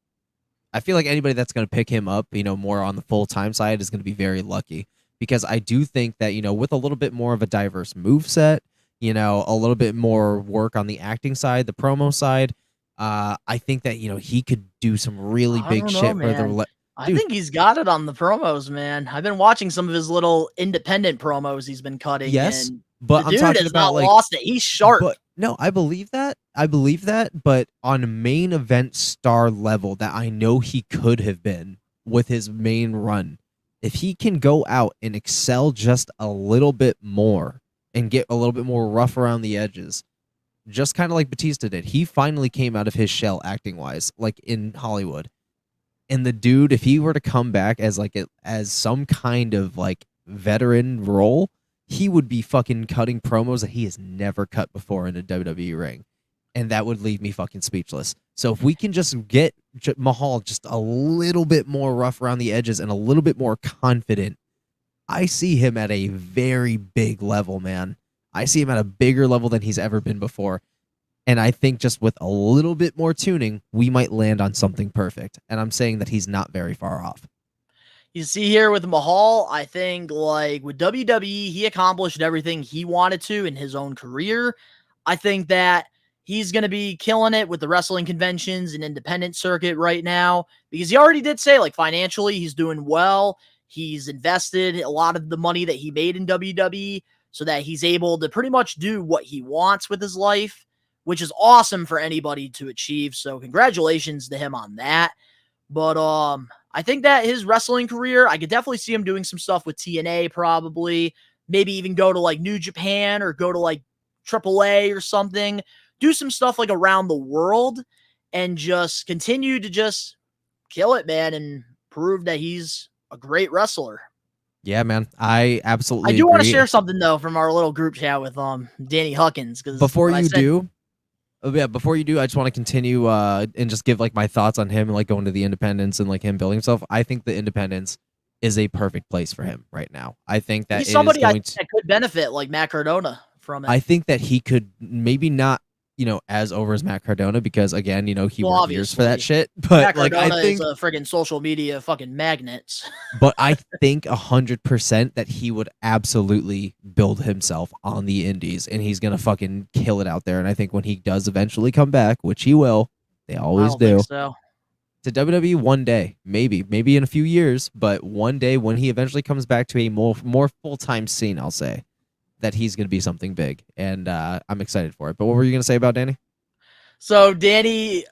I feel like anybody that's going to pick him up, more on the full-time side is going to be very lucky, because I do think that, with a little bit more of a diverse moveset, a little bit more work on the acting side, the promo side. I think that he could do some really I big don't know, shit for the. man. I Dude, think he's got it on the promos, man. I've been watching some of his little independent promos he's been cutting, yes, and the but I'm dude talking has about not like. lost it. He's sharp. But no, I believe that. But on main event star level that I know he could have been with his main run, if he can go out and excel just a little bit more and get a little bit more rough around the edges, just kind of like Batista did. He finally came out of his shell acting wise, like in Hollywood. And the dude, if he were to come back as as some kind of like veteran role, he would be fucking cutting promos that he has never cut before in a WWE ring. And that would leave me fucking speechless. So if we can just get Mahal just a little bit more rough around the edges and a little bit more confident, I see him at a very big level, man. I see him at a bigger level than he's ever been before. And I think just with a little bit more tuning, we might land on something perfect. And I'm saying that he's not very far off. You see here with Mahal, I think like with WWE, he accomplished everything he wanted to in his own career. I think that he's going to be killing it with the wrestling conventions and independent circuit right now because he already did say like financially he's doing well. He's invested a lot of the money that he made in WWE so that he's able to pretty much do what he wants with his life, which is awesome for anybody to achieve. So congratulations to him on that. But I think that his wrestling career, I could definitely see him doing some stuff with TNA probably, maybe even go to like New Japan or go to like AAA or something, do some stuff like around the world and just continue to just kill it, man, and prove that he's a great wrestler. Yeah, man. I absolutely I do want to agree. share something though from our little group chat with Danny Huckins because Before you do, I just want to continue and just give like my thoughts on him, like going to the independents and like him building himself. I think the independents is a perfect place for him right now. I think that he's it is somebody going that could benefit like Matt Cardona from it. I think that he could maybe not, as over as Matt Cardona because again, he worked years for that shit. But Matt like Cardona I think is a friggin' social media fucking magnet. but I think 100% that he would absolutely build himself on the indies and he's gonna fucking kill it out there. And I think when he does eventually come back, which he will, they always do. Think so. To WWE one day, maybe in a few years, but one day when he eventually comes back to a more full-time scene, I'll say that he's going to be something big, and I'm excited for it. But what were you going to say about Danny? So Danny,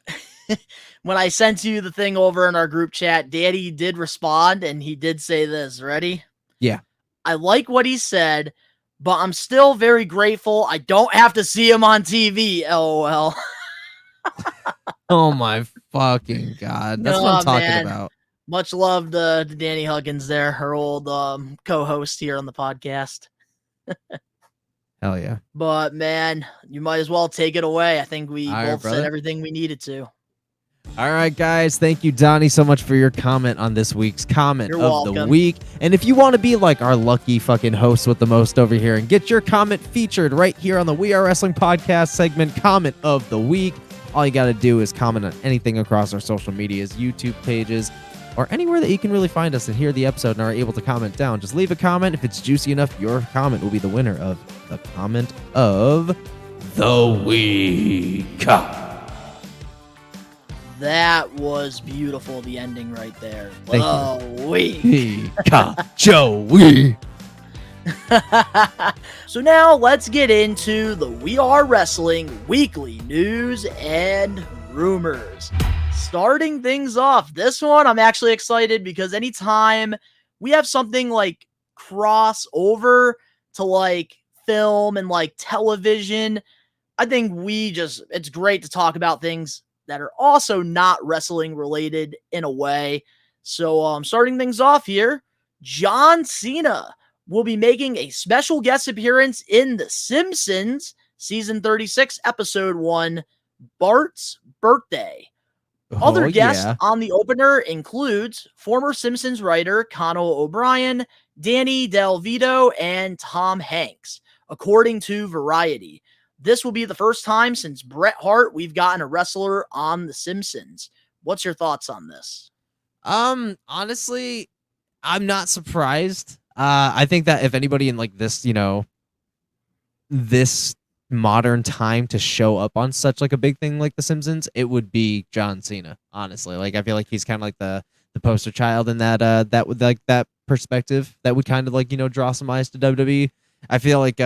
when I sent you the thing over in our group chat, Danny did respond, and he did say this. Ready? Yeah. I like what he said, but I'm still very grateful I don't have to see him on TV, LOL. Oh my fucking God. That's what I'm talking about. Much love to Danny Huggins there, her old co-host here on the podcast. Hell yeah. But man, you might as well take it away. I think we All both right, said everything we needed to. All right, guys. Thank you, Donnie, so much for your comment on this week's comment You're of welcome. the week. And if you want to be like our lucky fucking host with the most over here and get your comment featured right here on the We Are Wrestling Podcast segment, comment of the week, all you got to do is comment on anything across our social medias, YouTube pages, or anywhere that you can really find us and hear the episode and are able to comment down. Just leave a comment. If it's juicy enough, your comment will be the winner of the comment of the week. That was beautiful, the ending right there. Thank the week. Joey. So now let's get into the We Are Wrestling weekly news and rumors. Starting things off, this one I'm actually excited because anytime we have something like crossover to like film and like television, I think it's great to talk about things that are also not wrestling related in a way. So starting things off here, John Cena will be making a special guest appearance in The Simpsons, Season 36, Episode 1, Bart's Birthday. Other guests on the opener includes former Simpsons writer Conor O'Brien, Danny DeVito, and Tom Hanks, according to Variety. This will be the first time since Bret Hart we've gotten a wrestler on The Simpsons. What's your thoughts on this? Honestly, I'm not surprised. I think that if anybody in like this, this modern time to show up on such like a big thing like The Simpsons, it would be John Cena. Honestly, like I feel like he's kind of like the poster child in that would like that perspective that would kind of like draw some eyes to WWE. I feel like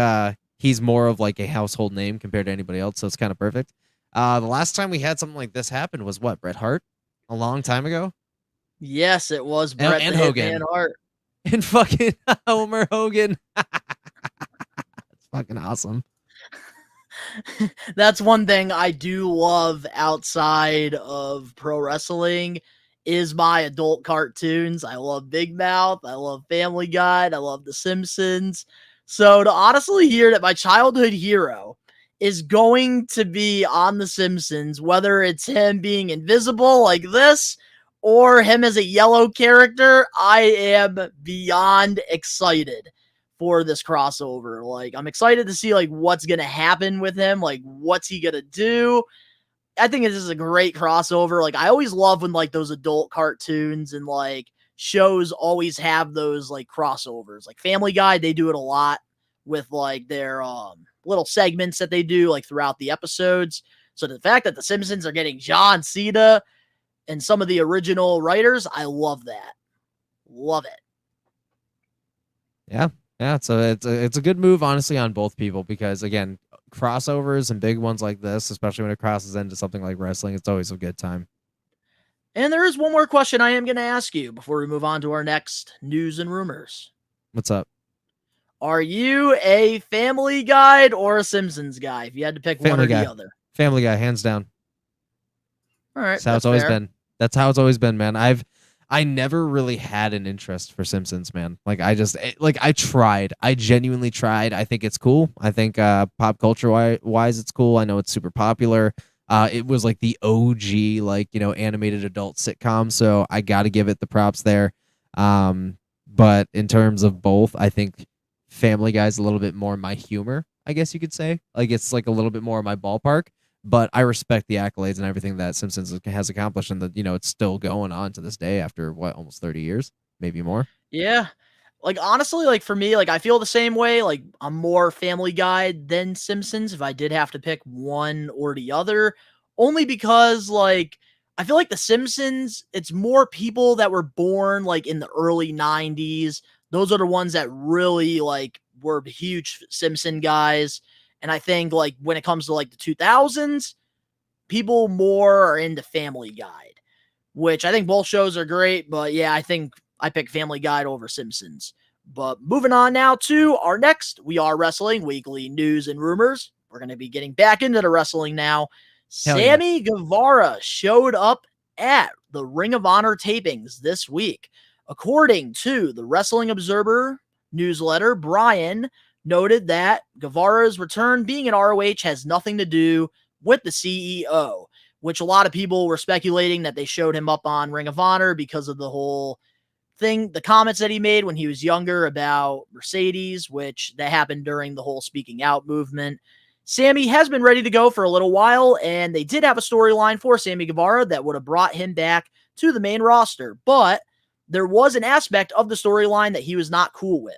he's more of like a household name compared to anybody else, so it's kind of perfect. The last time we had something like this happen was what, Bret Hart, a long time ago. Yes, it was Bret And the Hogan. Hitman Hart. And fucking Homer Hogan. That's fucking awesome. That's one thing I do love outside of pro wrestling is my adult cartoons. I love Big Mouth. I love Family Guy. I love The Simpsons. So to honestly hear that my childhood hero is going to be on The Simpsons, whether it's him being invisible like this or him as a yellow character, I am beyond excited for this crossover. Like, I'm excited to see like what's gonna happen with him, like what's he gonna do. I think this is a great crossover. Like, I always love when like those adult cartoons and like shows always have those like crossovers. Like Family Guy, they do it a lot with like their little segments that they do like throughout the episodes. So the fact that the Simpsons are getting John Cena and some of the original writers, I love that. Love it. Yeah, so it's a good move, honestly, on both people because again, crossovers and big ones like this, especially when it crosses into something like wrestling, it's always a good time. And there is one more question I am going to ask you before we move on to our next news and rumors. What's up? Are you a Family Guy or a Simpsons guy? If you had to pick one or the other. Family Guy, hands down. All right, That's how it's always been. That's how it's always been, man. I never really had an interest for Simpsons, man. Like I tried. I genuinely tried. I think it's cool. I think pop culture wise it's cool. I know it's super popular. It was like the OG like, animated adult sitcom, so I got to give it the props there. But in terms of both, I think Family Guy's a little bit more my humor, I guess you could say. Like it's like a little bit more my ballpark. But I respect the accolades and everything that Simpsons has accomplished, and that it's still going on to this day after almost 30 years, maybe more. Yeah, like honestly, like for me, like I feel the same way. Like I'm more Family Guy than Simpsons. If I did have to pick one or the other, only because like I feel like the Simpsons, it's more people that were born like in the early '90s. Those are the ones that really like were huge Simpson guys. And I think like when it comes to like the 2000s, people more are into Family Guide, which I think both shows are great. But yeah, I think I pick Family Guide over Simpsons. But moving on now to our next We Are Wrestling weekly news and rumors. We're going to be getting back into the wrestling now. Sammy Guevara showed up at the Ring of Honor tapings this week. According to the Wrestling Observer newsletter, Brian noted that Guevara's return being in ROH has nothing to do with the CEO, which a lot of people were speculating that they showed him up on Ring of Honor because of the whole thing, the comments that he made when he was younger about Mercedes, which that happened during the whole speaking out movement. Sammy has been ready to go for a little while, and they did have a storyline for Sammy Guevara that would have brought him back to the main roster, but there was an aspect of the storyline that he was not cool with.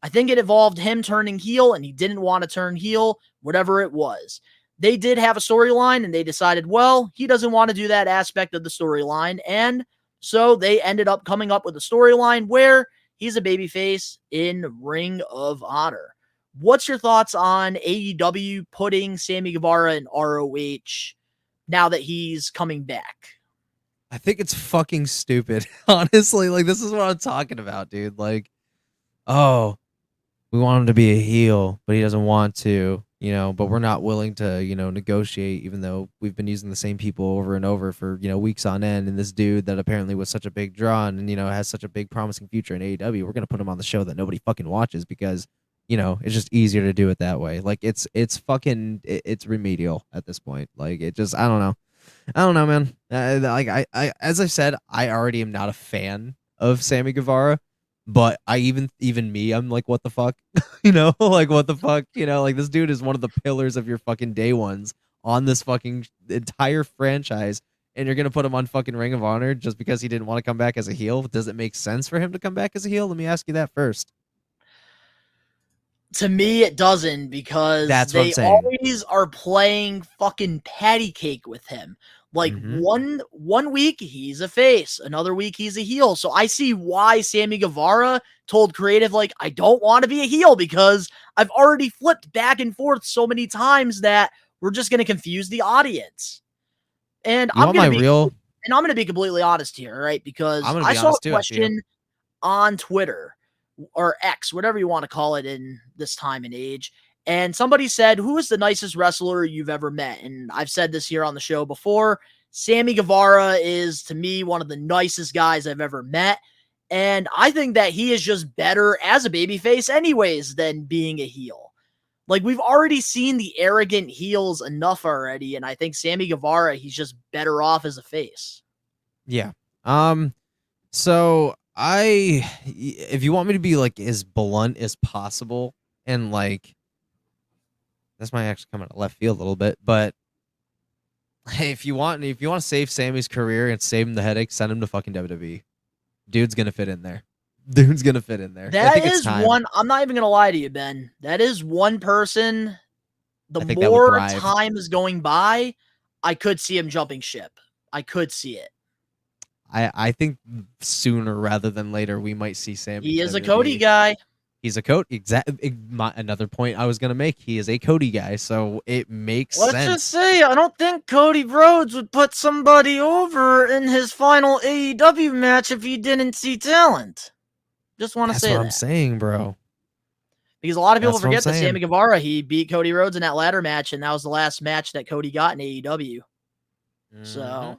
I think it involved him turning heel, and he didn't want to turn heel, whatever it was. They did have a storyline, and they decided, well, he doesn't want to do that aspect of the storyline, and so they ended up coming up with a storyline where he's a babyface in Ring of Honor. What's your thoughts on AEW putting Sammy Guevara in ROH now that he's coming back? I think it's fucking stupid, honestly. Like, this is what I'm talking about, dude. Like, oh, we want him to be a heel, but he doesn't want to, but we're not willing to, negotiate, even though we've been using the same people over and over for, weeks on end. And this dude that apparently was such a big draw and, has such a big promising future in AEW, we're going to put him on the show that nobody fucking watches because, it's just easier to do it that way. Like, it's remedial at this point. Like, I don't know, man. I as I said, I already am not a fan of Sammy Guevara. But even me, I'm like, what the fuck? Like, what the fuck? Like, this dude is one of the pillars of your fucking day ones on this fucking entire franchise, and you're going to put him on fucking Ring of Honor just because he didn't want to come back as a heel? Does it make sense for him to come back as a heel? Let me ask you that first. To me, it doesn't, because That's what I'm they saying. always are playing fucking patty cake with him. Like Mhm. one week he's a face, another week he's a heel. So I see why Sammy Guevara told creative, like, I don't want to be a heel because I've already flipped back and forth so many times that we're just going to confuse the audience. And You want my real? and I'm going to be completely honest here, right? Because I'm gonna I be saw honest a too, question on Twitter or X, whatever you want to call it in this time and age. And somebody said, who is the nicest wrestler you've ever met? And I've said this here on the show before. Sammy Guevara is, to me, one of the nicest guys I've ever met. And I think that he is just better as a babyface anyways than being a heel. Like, we've already seen the arrogant heels enough already. And I think Sammy Guevara, he's just better off as a face. Yeah. So if you want me to be like as blunt as possible, and like, this might actually come out of left field a little bit, but hey, if you want to save Sammy's career and save him the headache, send him to fucking WWE. Dude's gonna fit in there. Dude's gonna fit in there. I That think it's is time. one. I'm not even gonna lie to you, Ben. That is one person. The I think that would more thrive. time is going by, I could see him jumping ship. I could see it. I think sooner rather than later we might see Sammy. He in is a WWE. Cody guy. He's a Cody. Another point I was gonna make. He is a Cody guy, so it makes Let's sense. just say, I don't think Cody Rhodes would put somebody over in his final AEW match if he didn't see talent. Just want to That's say what that. I'm saying, bro. Because a lot of people That's what I'm forget that saying. Sammy Guevara, he beat Cody Rhodes in that ladder match, and that was the last match that Cody got in AEW. So,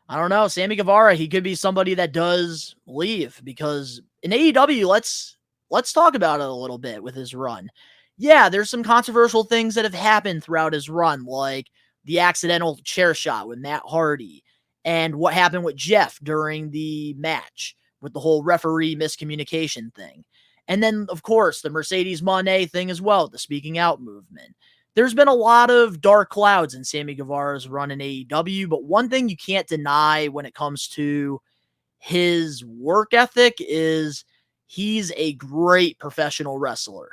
I don't know. Sammy Guevara, he could be somebody that does leave, because in AEW, let's talk about it a little bit with his run. Yeah, there's some controversial things that have happened throughout his run, like the accidental chair shot with Matt Hardy and what happened with Jeff during the match with the whole referee miscommunication thing. And then, of course, the Mercedes Moné thing as well, the speaking out movement. There's been a lot of dark clouds in Sammy Guevara's run in AEW, but one thing you can't deny when it comes to his work ethic is he's a great professional wrestler.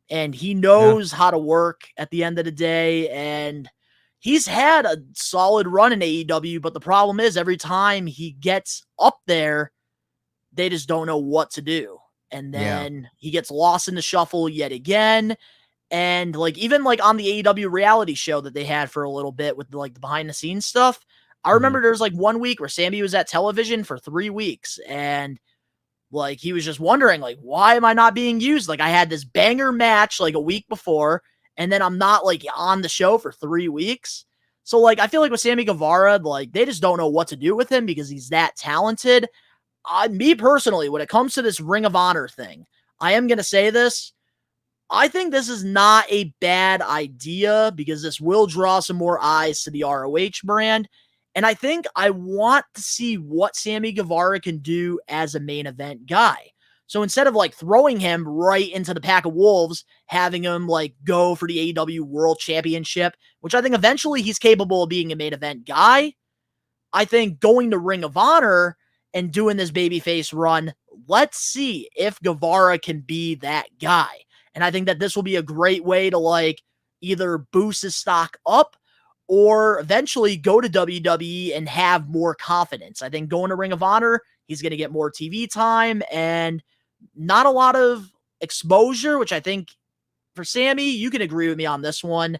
And he knows how to work at the end of the day. And he's had a solid run in AEW, but the problem is every time he gets up there, they just don't know what to do. And then he gets lost in the shuffle yet again. And like, even like on the AEW reality show that they had for a little bit with like the behind the scenes stuff, I remember there was like 1 week where Sammy was at television for 3 weeks, and like he was just wondering, like, why am I not being used? Like, I had this banger match like a week before, and then I'm not like on the show for 3 weeks. So like, I feel like with Sammy Guevara, like they just don't know what to do with him because he's that talented. Me personally, when it comes to this Ring of Honor thing, I am going to say this. I think this is not a bad idea because this will draw some more eyes to the ROH brand. And I think I want to see what Sammy Guevara can do as a main event guy. So instead of like throwing him right into the pack of wolves, having him like go for the AEW World Championship, which I think eventually he's capable of being a main event guy, I think going to Ring of Honor and doing this babyface run, let's see if Guevara can be that guy. And I think that this will be a great way to like either boost his stock up or eventually go to WWE and have more confidence. I think going to Ring of Honor, he's going to get more TV time and not a lot of exposure, which I think for Sammy, you can agree with me on this one.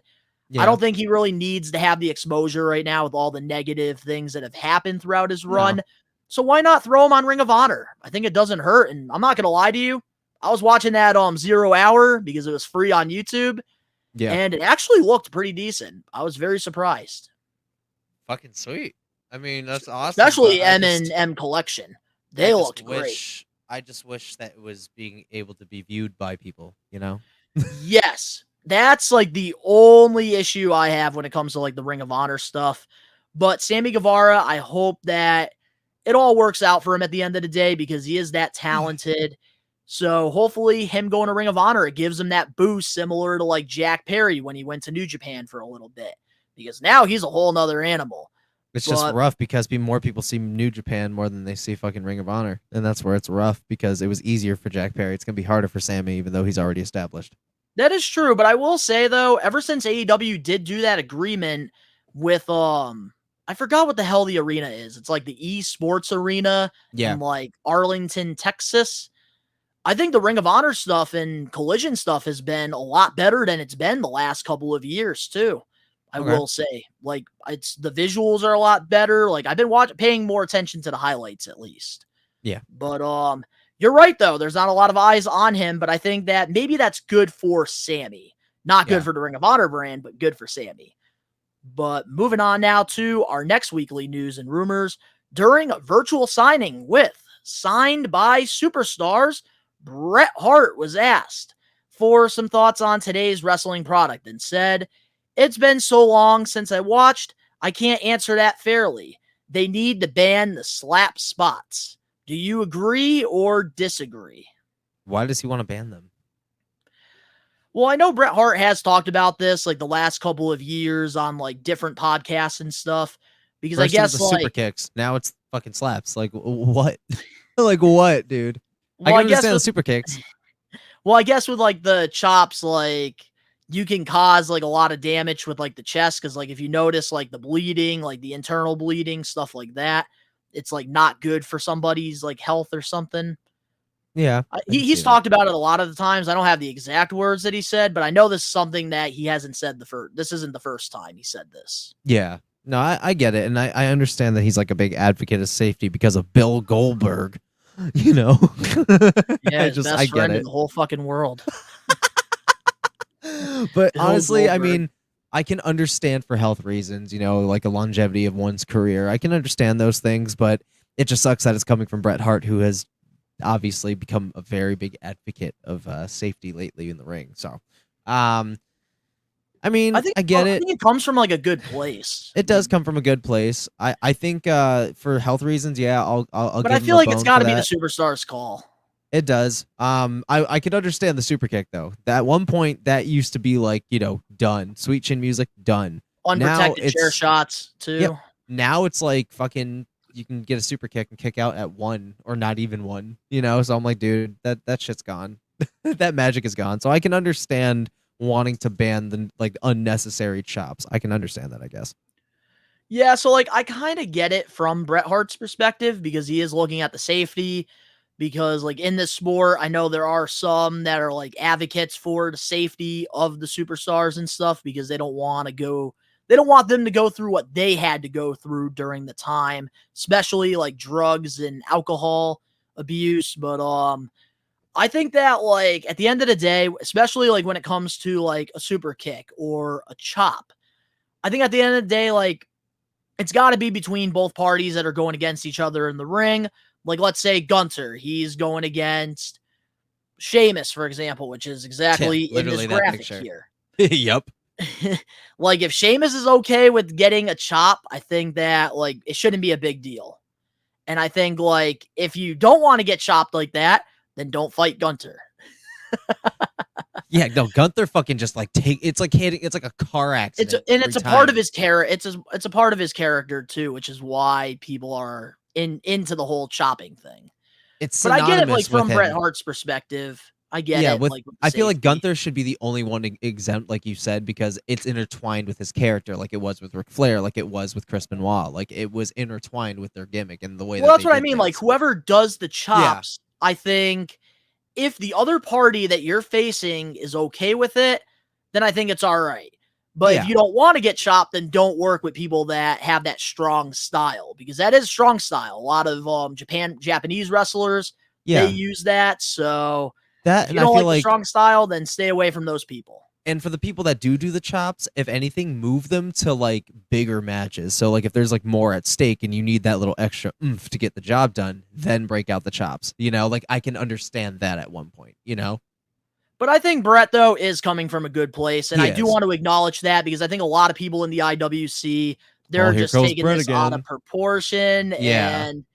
I don't think he really needs to have the exposure right now with all the negative things that have happened throughout his run. No. So why not throw him on Ring of Honor? I think it doesn't hurt. And I'm not going to lie to you. I was watching that 0 Hour because it was free on YouTube. Yeah. And it actually looked pretty decent. I was very surprised. Fucking sweet. I mean, that's awesome. Especially M&M Collection. They looked great. I just wish that it was being able to be viewed by people, you know? Yes. That's like the only issue I have when it comes to like the Ring of Honor stuff. But Sammy Guevara, I hope that it all works out for him at the end of the day because he is that talented. So hopefully him going to Ring of Honor, it gives him that boost similar to like Jack Perry when he went to New Japan for a little bit. Because now he's a whole nother animal. It's just rough because more people see New Japan more than they see fucking Ring of Honor. And that's where it's rough because it was easier for Jack Perry. It's going to be harder for Sammy, even though he's already established. That is true, but I will say, though, ever since AEW did do that agreement with, I forgot what the hell the arena is. It's like the eSports Arena in like Arlington, Texas. I think the Ring of Honor stuff and Collision stuff has been a lot better than it's been the last couple of years, too. I will say, like, the visuals are a lot better. Like, I've been paying more attention to the highlights at least. Yeah. But you're right though. There's not a lot of eyes on him, but I think that maybe that's good for Sammy. Not good for the Ring of Honor brand, but good for Sammy. But moving on now to our next weekly news and rumors. During a virtual signing with Signed by Superstars, Bret Hart was asked for some thoughts on today's wrestling product and said, "It's been so long since I watched, I can't answer that fairly. They need to ban the slap spots. Do you agree or disagree?" Why does he want to ban them? Well, I know Bret Hart has talked about this like the last couple of years on like different podcasts and stuff. Because First I guess it was the super kicks. Now it's fucking slaps. Like what? Like what, dude? Well, I can understand the super kicks. Well, I guess with like the chops, like you can cause like a lot of damage with like the chest. Cause like if you notice like the bleeding, like the internal bleeding, stuff like that, it's like not good for somebody's like health or something. Yeah. He's talked about it a lot of the times. I don't have the exact words that he said, but I know this is something that he hasn't said this isn't the first time he said this. Yeah. No, I get it. And I understand that he's like a big advocate of safety because of Bill Goldberg, you know? Yeah, his best friend in the whole fucking world. But honestly, I mean, I can understand for health reasons, you know, like a longevity of one's career. I can understand those things, but it just sucks that it's coming from Bret Hart, who has obviously become a very big advocate of safety lately in the ring. So, I mean, I get it. I think it comes from like a good place. It does come from a good place. I think for health reasons, yeah, I'll. But I feel like it's got to be the Superstars call. It does. I could understand the super kick though. At one point, that used to be like, you know, done. Sweet chin music, done. Unprotected chair shots too. Yep. Now it's like fucking. You can get a super kick and kick out at one or not even one. You know, so I'm like, dude, that shit's gone. That magic is gone. So I can understand wanting to ban the like unnecessary chops. I can understand that, I guess. Yeah, so like I kind of get it from Bret Hart's perspective because he is looking at the safety. Because like in this sport, I know there are some that are like advocates for the safety of the superstars and stuff because they don't want them to go through what they had to go through during the time, especially like drugs and alcohol abuse. But I think that like at the end of the day, especially like when it comes to like a super kick or a chop, I think at the end of the day, like it's got to be between both parties that are going against each other in the ring. Like, let's say Gunther, he's going against Sheamus, for example, which is exactly in this graphic here. Yep. Like, if Sheamus is okay with getting a chop, I think that, like, it shouldn't be a big deal. And I think, like, if you don't want to get chopped like that, then don't fight Gunther. Yeah, no, Gunther fucking just like it's like a car accident. It's a part of his character. It's a part of his character too, which is why people are into the whole chopping thing. But I get it, like from Bret Hart's perspective. I get it. Like, I feel like Gunther should be the only one exempt, like you said, because it's intertwined with his character, like it was with Ric Flair, like it was with Chris Benoit, like it was intertwined with their gimmick and the way. Well, that's what I mean. Like whoever does the chops, I think if the other party that you're facing is okay with it, then I think it's all right. But if you don't want to get chopped, then don't work with people that have that strong style, because that is strong style. A lot of Japanese wrestlers, they use that. So if you don't like the strong style, then stay away from those people. And for the people that do the chops, if anything, move them to like bigger matches. So like if there's like more at stake and you need that little extra oomph to get the job done, then break out the chops. You know, like I can understand that at one point, you know? But I think Bret, though, is coming from a good place. And I do want to acknowledge that because I think a lot of people in the IWC, they're just taking this out of proportion. Yeah. And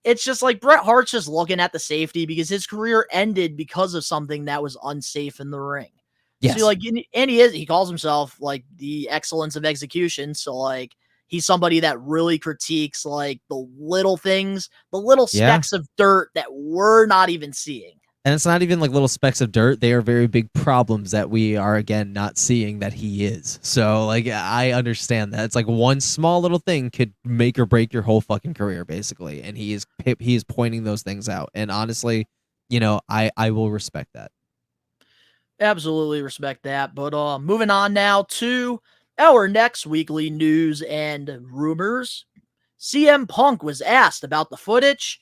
it's just like Bret Hart's just looking at the safety because his career ended because of something that was unsafe in the ring. Yes. So like, and he calls himself like the excellence of execution. So like, he's somebody that really critiques like the little things, the little Yeah. specks of dirt that we're not even seeing. And it's not even like little specks of dirt. They are very big problems that we are, again, not seeing that he is. So, like, I understand that. It's like one small little thing could make or break your whole fucking career, basically. And he is pointing those things out. And honestly, I will respect that. Absolutely respect that. But moving on now to our next weekly news and rumors. CM Punk was asked about the footage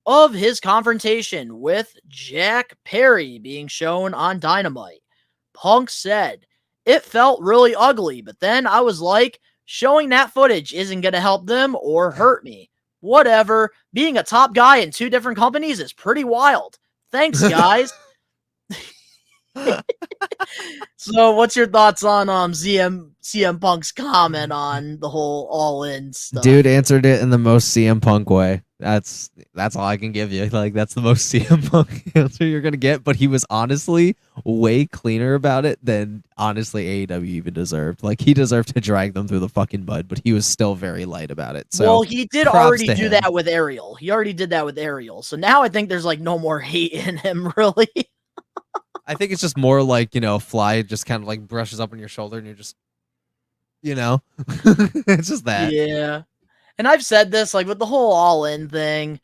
of his confrontation with Jack Perry being shown on Dynamite. Punk said, "It felt really ugly, but then I was like, showing that footage isn't going to help them or hurt me. Whatever. Being a top guy in 2 different companies is pretty wild. Thanks, guys." So, what's your thoughts on CM Punk's comment on the whole All In stuff? Dude answered it in the most CM Punk way. That's all I can give you. Like, that's the most CM Punk answer you're gonna get. But he was honestly way cleaner about it than honestly AEW even deserved. Like, he deserved to drag them through the fucking mud, but he was still very light about it. So, well, he did props already to do him. that with Ariel. He already did that with Ariel. So now I think there's like no more hate in him, really. I think it's just more like, Fly just kind of like brushes up on your shoulder and you're just, it's just that. Yeah. And I've said this, like with the whole All In thing,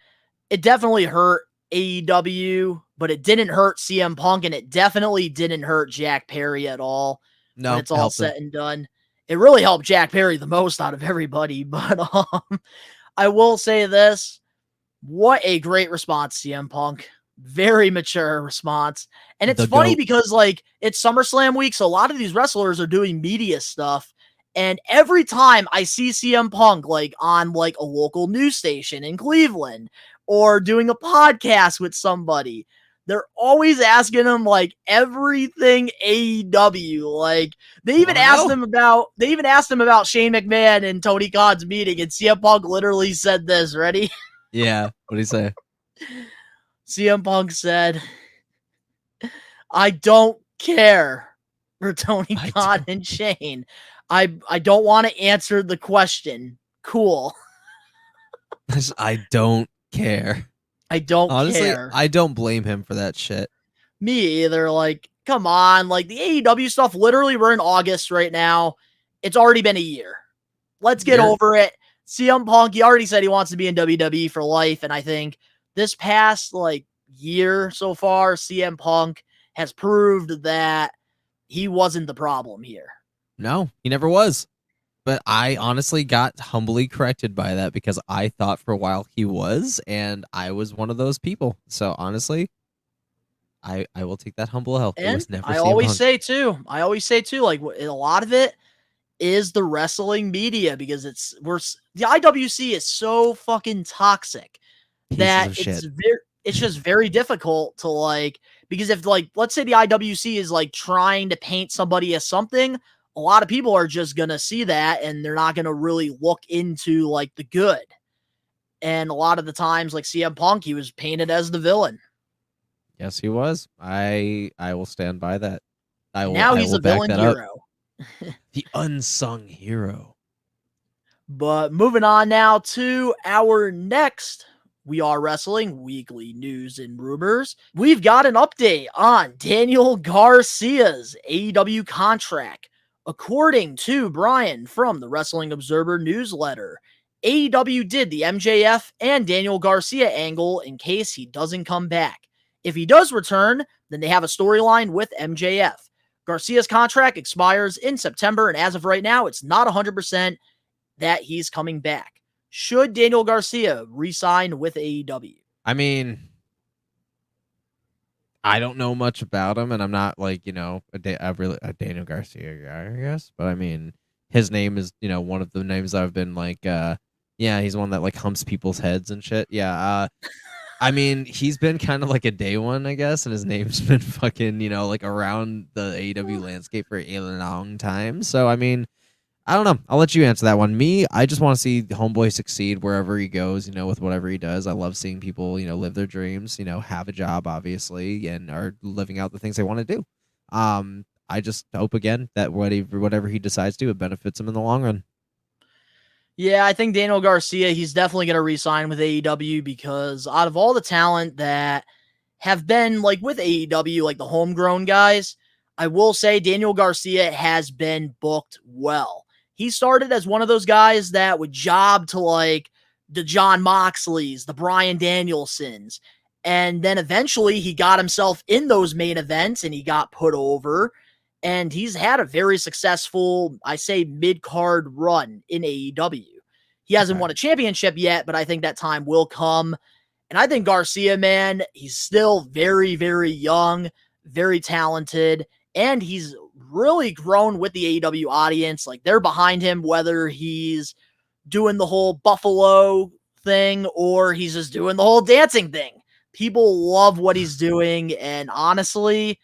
it definitely hurt AEW, but it didn't hurt CM Punk, and it definitely didn't hurt Jack Perry at all. No, when it's all said and done. It really helped Jack Perry the most out of everybody. But I will say this. What a great response, CM Punk. Very mature response. And it's funny because like it's SummerSlam week, so a lot of these wrestlers are doing media stuff. And every time I see CM Punk like on like a local news station in Cleveland or doing a podcast with somebody, they're always asking him like everything AEW. Like they even asked him about Shane McMahon and Tony Khan's meeting, and CM Punk literally said this. Ready? Yeah. What did he say? CM Punk said, "I don't care for Tony Khan and Shane. I don't want to answer the question. Cool." I don't care. I don't Honestly, care. I don't blame him for that shit. Me either. Like, come on. Like, the AEW stuff, literally, we're in August right now. It's already been a year. Let's get over it. CM Punk, he already said he wants to be in WWE for life, and I think this past, like, year so far, CM Punk has proved that he wasn't the problem here. No, he never was. But I honestly got humbly corrected by that because I thought for a while he was, and I was one of those people. So honestly, I will take that humble help. And I always say too, like a lot of it is the wrestling media because the IWC is so fucking toxic that it's just very difficult to like, because if like, let's say the IWC is like trying to paint somebody as something, a lot of people are just going to see that and they're not going to really look into like the good. And a lot of the times, like CM Punk, he was painted as the villain. Yes, he was. I will stand by that. Now he's a villain hero. The unsung hero. But moving on now to our next We Are Wrestling weekly news and rumors. We've got an update on Daniel Garcia's AEW contract. According to Brian from the Wrestling Observer newsletter, AEW did the MJF and Daniel Garcia angle in case he doesn't come back. If he does return, then they have a storyline with MJF. Garcia's contract expires in September, and as of right now, it's not 100% that he's coming back. Should Daniel Garcia re-sign with AEW? I mean, I don't know much about him, and I'm not like, a Daniel Garcia guy, I guess. But I mean, his name is, one of the names I've been like, he's one that like humps people's heads and shit. Yeah. I mean, he's been kind of like a day one, I guess, and his name's been fucking, like around the AEW landscape for a long time. So, I mean, I don't know. I'll let you answer that one. Me, I just want to see Homeboy succeed wherever he goes, with whatever he does. I love seeing people, live their dreams, have a job, obviously, and are living out the things they want to do. I just hope, again, that whatever he decides to, it benefits him in the long run. Yeah, I think Daniel Garcia, he's definitely going to re-sign with AEW because out of all the talent that have been like with AEW, like the homegrown guys, I will say Daniel Garcia has been booked well. He started as one of those guys that would job to like the John Moxleys, the Bryan Danielsons, and then eventually he got himself in those main events and he got put over. And he's had a very successful, I say, mid-card run in AEW. He hasn't won a championship yet, but I think that time will come. And I think Garcia, man, he's still very, very young, very talented, and he's really grown with the AEW audience. Like, they're behind him, whether he's doing the whole Buffalo thing or he's just doing the whole dancing thing. People love what he's doing, and honestly,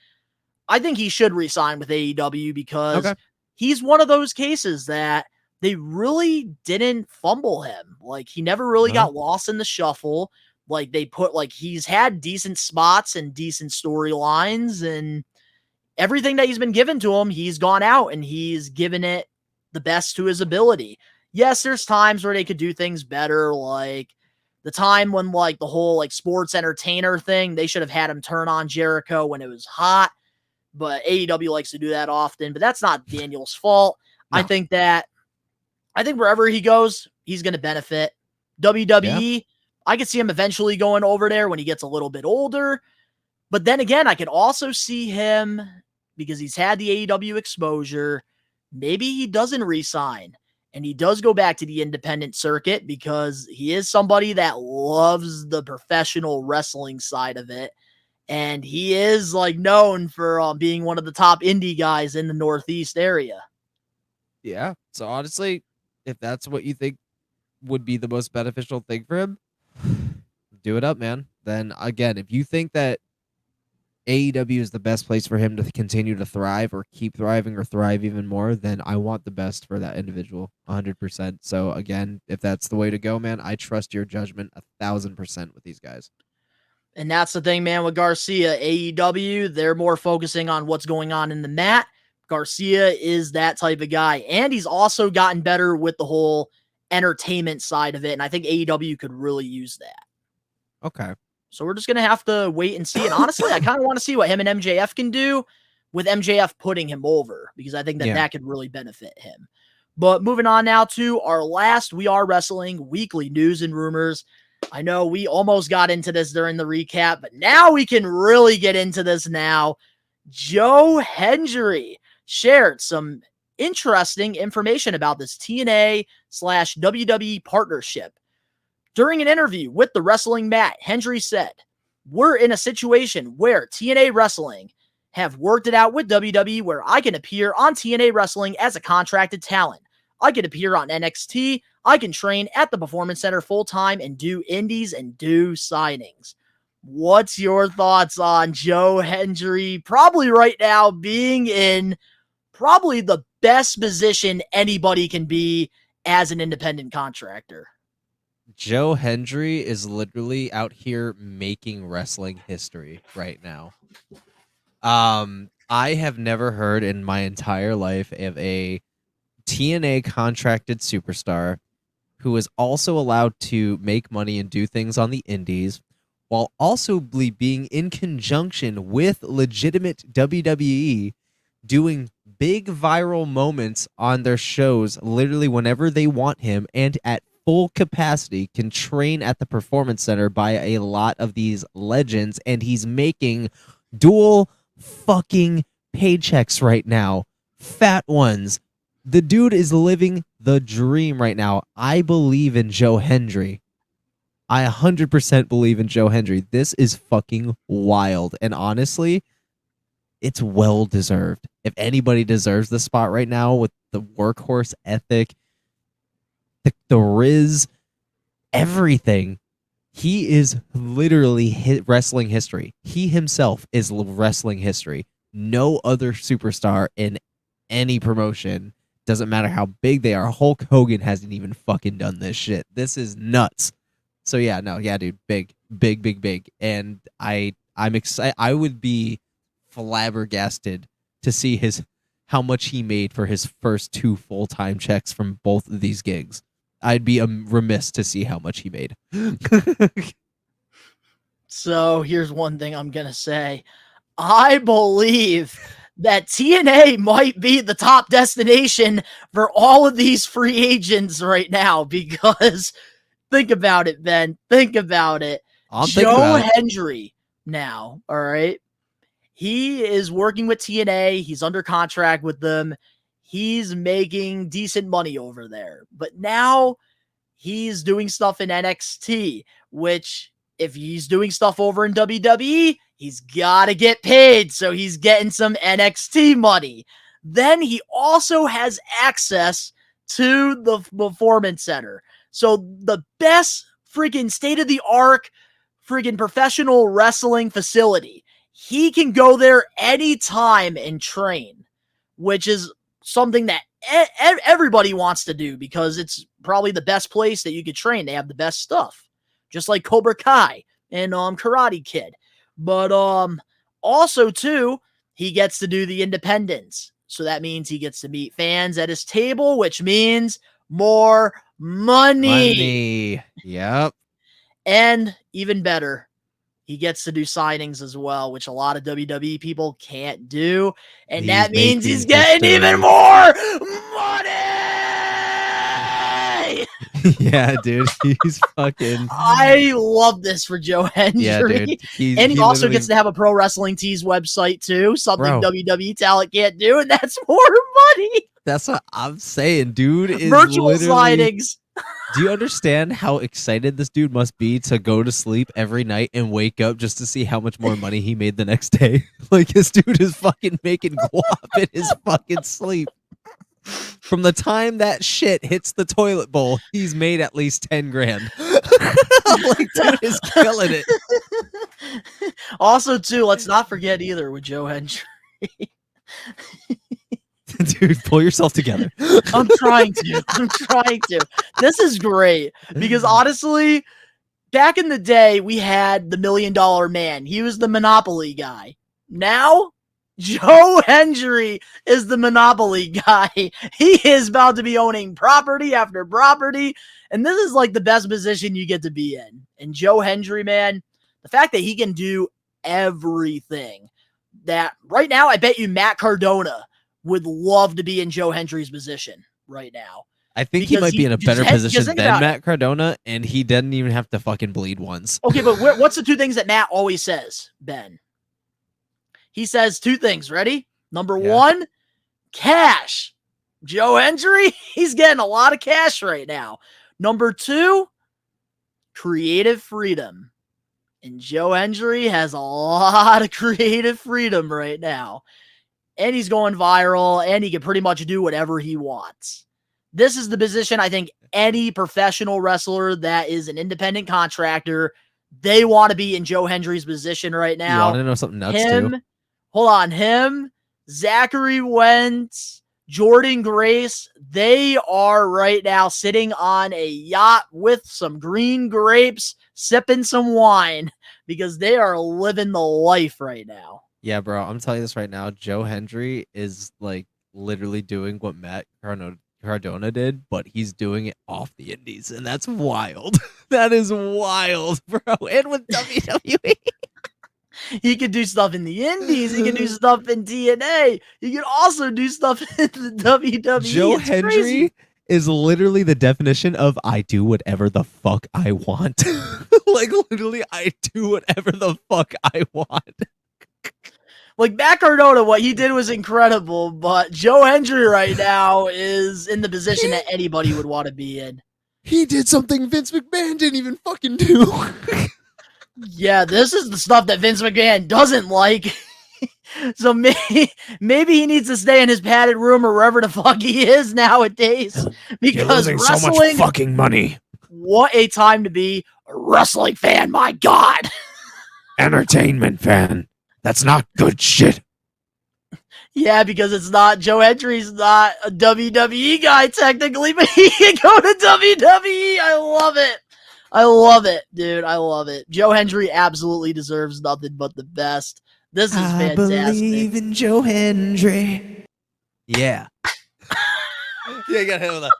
I think he should resign with AEW because he's one of those cases that they really didn't fumble him. Like, he never really got lost in the shuffle. Like, they put, like, he's had decent spots and decent storylines, and everything that he's been given to him, he's gone out and he's given it the best to his ability. Yes, there's times where they could do things better, like the time when, like, the whole, like, sports entertainer thing, they should have had him turn on Jericho when it was hot, but AEW likes to do that often, but that's not Daniel's fault. No. I think wherever he goes, he's going to benefit. WWE, I could see him eventually going over there when he gets a little bit older. But then again, I could also see him, because he's had the AEW exposure, maybe he doesn't re-sign and he does go back to the independent circuit because he is somebody that loves the professional wrestling side of it. And he is like known for being one of the top indie guys in the Northeast area. Yeah. So honestly, if that's what you think would be the most beneficial thing for him, do it up, man. Then again, if you think that AEW is the best place for him to continue to thrive or keep thriving or thrive even more, then I want the best for that individual 100%. So again, if that's the way to go, man, I trust your judgment 1,000% with these guys. And that's the thing, man, with Garcia. AEW, they're more focusing on what's going on in the mat. Garcia is that type of guy. And he's also gotten better with the whole entertainment side of it. And I think AEW could really use that. Okay. So we're just going to have to wait and see. And honestly, I kind of want to see what him and MJF can do with MJF putting him over, because I think that could really benefit him. But moving on now to our last We Are Wrestling weekly news and rumors. I know we almost got into this during the recap, but now we can really get into this now. Joe Hendry shared some interesting information about this TNA/WWE partnership. During an interview with the Wrestling Mat, Hendry said, "We're in a situation where TNA Wrestling have worked it out with WWE where I can appear on TNA Wrestling as a contracted talent. I can appear on NXT. I can train at the Performance Center full-time and do indies and do signings." What's your thoughts on Joe Hendry probably right now being in probably the best position anybody can be as an independent contractor? Joe Hendry is literally out here making wrestling history right now. I have never heard in my entire life of a TNA contracted superstar who is also allowed to make money and do things on the indies while also being in conjunction with legitimate WWE doing big viral moments on their shows literally whenever they want him, and at full capacity can train at the Performance Center by a lot of these legends, and he's making dual fucking paychecks right now. Fat ones. The dude is living the dream right now. I believe in Joe Hendry. I 100% believe in Joe Hendry. This is fucking wild. And honestly, it's well deserved. If anybody deserves the spot right now with the workhorse ethic, the Riz, everything, he is literally wrestling history. He himself is wrestling history. No other superstar in any promotion, doesn't matter how big they are. Hulk Hogan hasn't even fucking done this shit. This is nuts. So yeah, dude, big. And I'm excited. I would be flabbergasted to see how much he made for his first 2 full-time checks from both of these gigs. I'd be remiss to see how much he made. So here's one thing I'm going to say. I believe that TNA might be the top destination for all of these free agents right now, because think about it, Ben. Think about it. Joe Hendry now, all right? He is working with TNA. He's under contract with them. He's making decent money over there. But now he's doing stuff in NXT, which if he's doing stuff over in WWE, he's got to get paid. So he's getting some NXT money. Then he also has access to the Performance Center. So the best freaking state-of-the-art freaking professional wrestling facility. He can go there anytime and train, which is something that everybody wants to do because it's probably the best place that you could train. They have the best stuff, just like Cobra Kai and Karate Kid. But also, too, he gets to do the independents. So that means he gets to meet fans at his table, which means more money. Yep. And even better, he gets to do signings as well, which a lot of WWE people can't do. And that means he's getting even more money! Yeah, dude. He's fucking... I love this for Joe Hendry. Yeah, dude. And he also gets to have a Pro Wrestling Tees website, too. Something WWE talent can't do, and that's more money! That's what I'm saying, dude. Is virtual signings. Do you understand how excited this dude must be to go to sleep every night and wake up just to see how much more money he made the next day? Like, this dude is fucking making guap in his fucking sleep. From the time that shit hits the toilet bowl, he's made at least 10 grand. Like, dude is killing it. Also, too, let's not forget either with Joe Hendry. Dude, pull yourself together. I'm trying to. This is great because honestly, back in the day, we had the $1 Million Man. He was the Monopoly guy. Now, Joe Hendry is the Monopoly guy. He is about to be owning property after property, and this is like the best position you get to be in. And Joe Hendry, man, the fact that he can do everything that right now, I bet you Matt Cardona would love to be in Joe Hendry's position right now. I think he might be in a better position than Matt Cardona, and he doesn't even have to fucking bleed once. Okay, but what's the two things that Matt always says, Ben? He says two things. Ready? Number one, cash. Joe Hendry, he's getting a lot of cash right now. Number two, creative freedom. And Joe Hendry has a lot of creative freedom right now. And he's going viral, and he can pretty much do whatever he wants. This is the position I think any professional wrestler that is an independent contractor, they want to be in Joe Hendry's position right now. You want to know something nuts, too? Hold on. Him, Zachary Wentz, Jordan Grace, they are right now sitting on a yacht with some green grapes, sipping some wine, because they are living the life right now. Yeah, bro, I'm telling you this right now. Joe Hendry is like literally doing what Matt Cardona did, but he's doing it off the indies, and that's wild. That is wild, bro. And with WWE. He can do stuff in the indies. He can do stuff in TNA. He can also do stuff in the WWE. Joe Hendry is literally the definition of I do whatever the fuck I want. Like, literally, I do whatever the fuck I want. Like, Matt Cardona, what he did was incredible, but Joe Hendry right now is in the position that anybody would want to be in. He did something Vince McMahon didn't even fucking do. Yeah, this is the stuff that Vince McMahon doesn't like. So maybe he needs to stay in his padded room or wherever the fuck he is nowadays. Because You're losing wrestling, so much fucking money. What a time to be a wrestling fan, my God. Entertainment fan. That's not good shit. Yeah, because it's not, Joe Hendry's not a WWE guy technically, but he can go to WWE. I love it. I love it, dude. I love it. Joe Hendry absolutely deserves nothing but the best. This is fantastic. I believe in Joe Hendry. Yeah. Yeah, you gotta hit with that.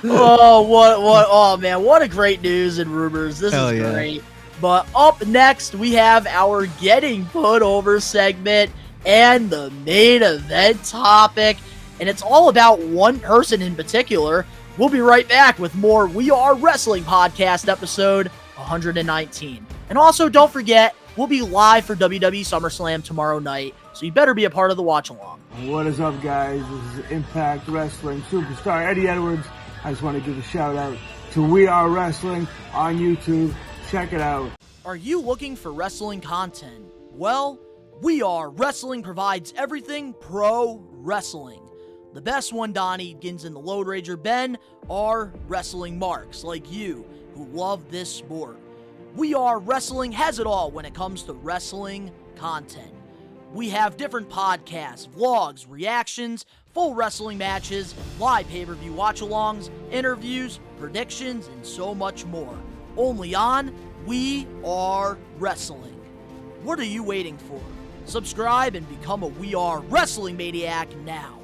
Oh man, what a great news and rumors. This Hell is yeah. great. But up next, we have our Getting Put Over segment and the main event topic. And it's all about one person in particular. We'll be right back with more We Are Wrestling Podcast episode 119. And also, don't forget, we'll be live for WWE SummerSlam tomorrow night, so you better be a part of the watch-along. What is up, guys? This is Impact Wrestling superstar Eddie Edwards. I just want to give a shout-out to We Are Wrestling on YouTube. Check it out. Are you looking for wrestling content? Well, We Are Wrestling provides everything pro wrestling. The best One Donnie, Gins and the Load Rager Ben are wrestling marks like you who love this sport. We Are Wrestling has it all when it comes to wrestling content. We have different podcasts, vlogs, reactions, full wrestling matches, live pay-per-view watch-alongs, interviews, predictions, and so much more. Only on We Are Wrestling. What are you waiting for? Subscribe and become a We Are Wrestling Maniac now.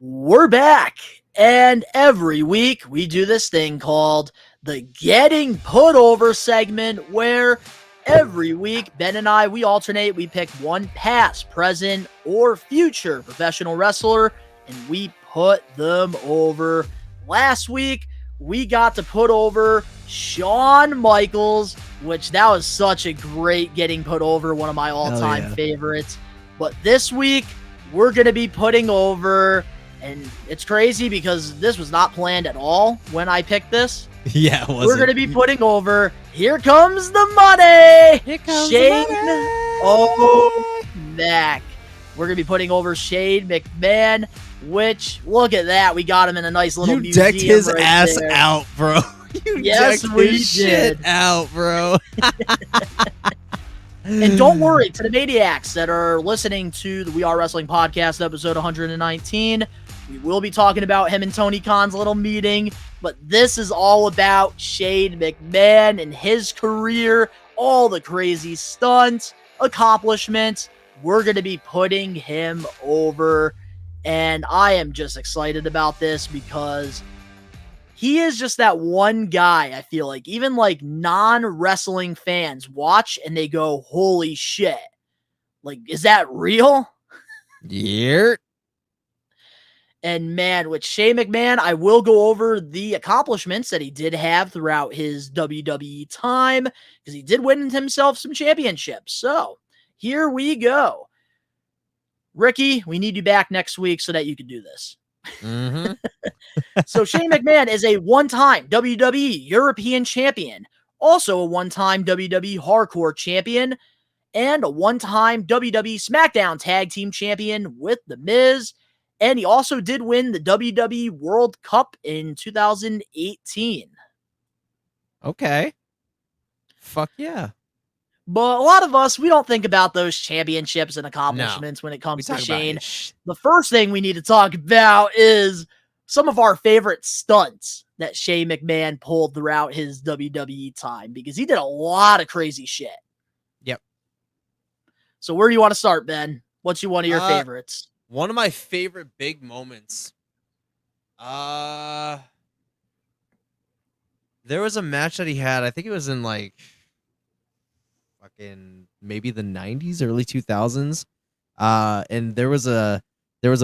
We're back, and every week we do this thing called the Getting Put Over segment, where every week Ben and I, we alternate. We pick one past, present, or future professional wrestler, and we put them over. Last week, we got to put over Shawn Michaels, which that was such a great Getting Put Over, one of my all-time favorites. But this week, we're going to be putting over, and it's crazy because this was not planned at all when I picked this. Yeah, it wasn't. We're going to be putting over, here comes the money! Here comes Shane the money! O'Mac. We're going to be putting over Shane McMahon, which, look at that. We got him in a nice little museum. You decked his right ass there. out, bro. You Yes, decked we his shit did. out, bro. And don't worry, to the maniacs that are listening to the We Are Wrestling Podcast episode 119, we will be talking about him and Tony Khan's little meeting, but this is all about Shane McMahon and his career, all the crazy stunts, accomplishments. We're going to be putting him over, and I am just excited about this because he is just that one guy, I feel like, even like non-wrestling fans watch and they go, holy shit. Like, is that real? Yeah. And man, with Shane McMahon, I will go over the accomplishments that he did have throughout his WWE time, because he did win himself some championships. So, here we go. Ricky, we need you back next week so that you can do this. Mm-hmm. So Shane McMahon is a one-time WWE European champion, also a one-time WWE Hardcore champion, and a one-time WWE SmackDown Tag Team champion with The Miz. And he also did win the WWE World Cup in 2018. Okay. Fuck yeah. But a lot of us, we don't think about those championships and accomplishments when it comes to Shane. The first thing we need to talk about is some of our favorite stunts that Shane McMahon pulled throughout his WWE time, because he did a lot of crazy shit. Yep. So where do you want to start, Ben? What's one of your favorites? One of my favorite big moments. There was a match that he had. I think it was in like fucking maybe the 90s, early 2000s. And there was a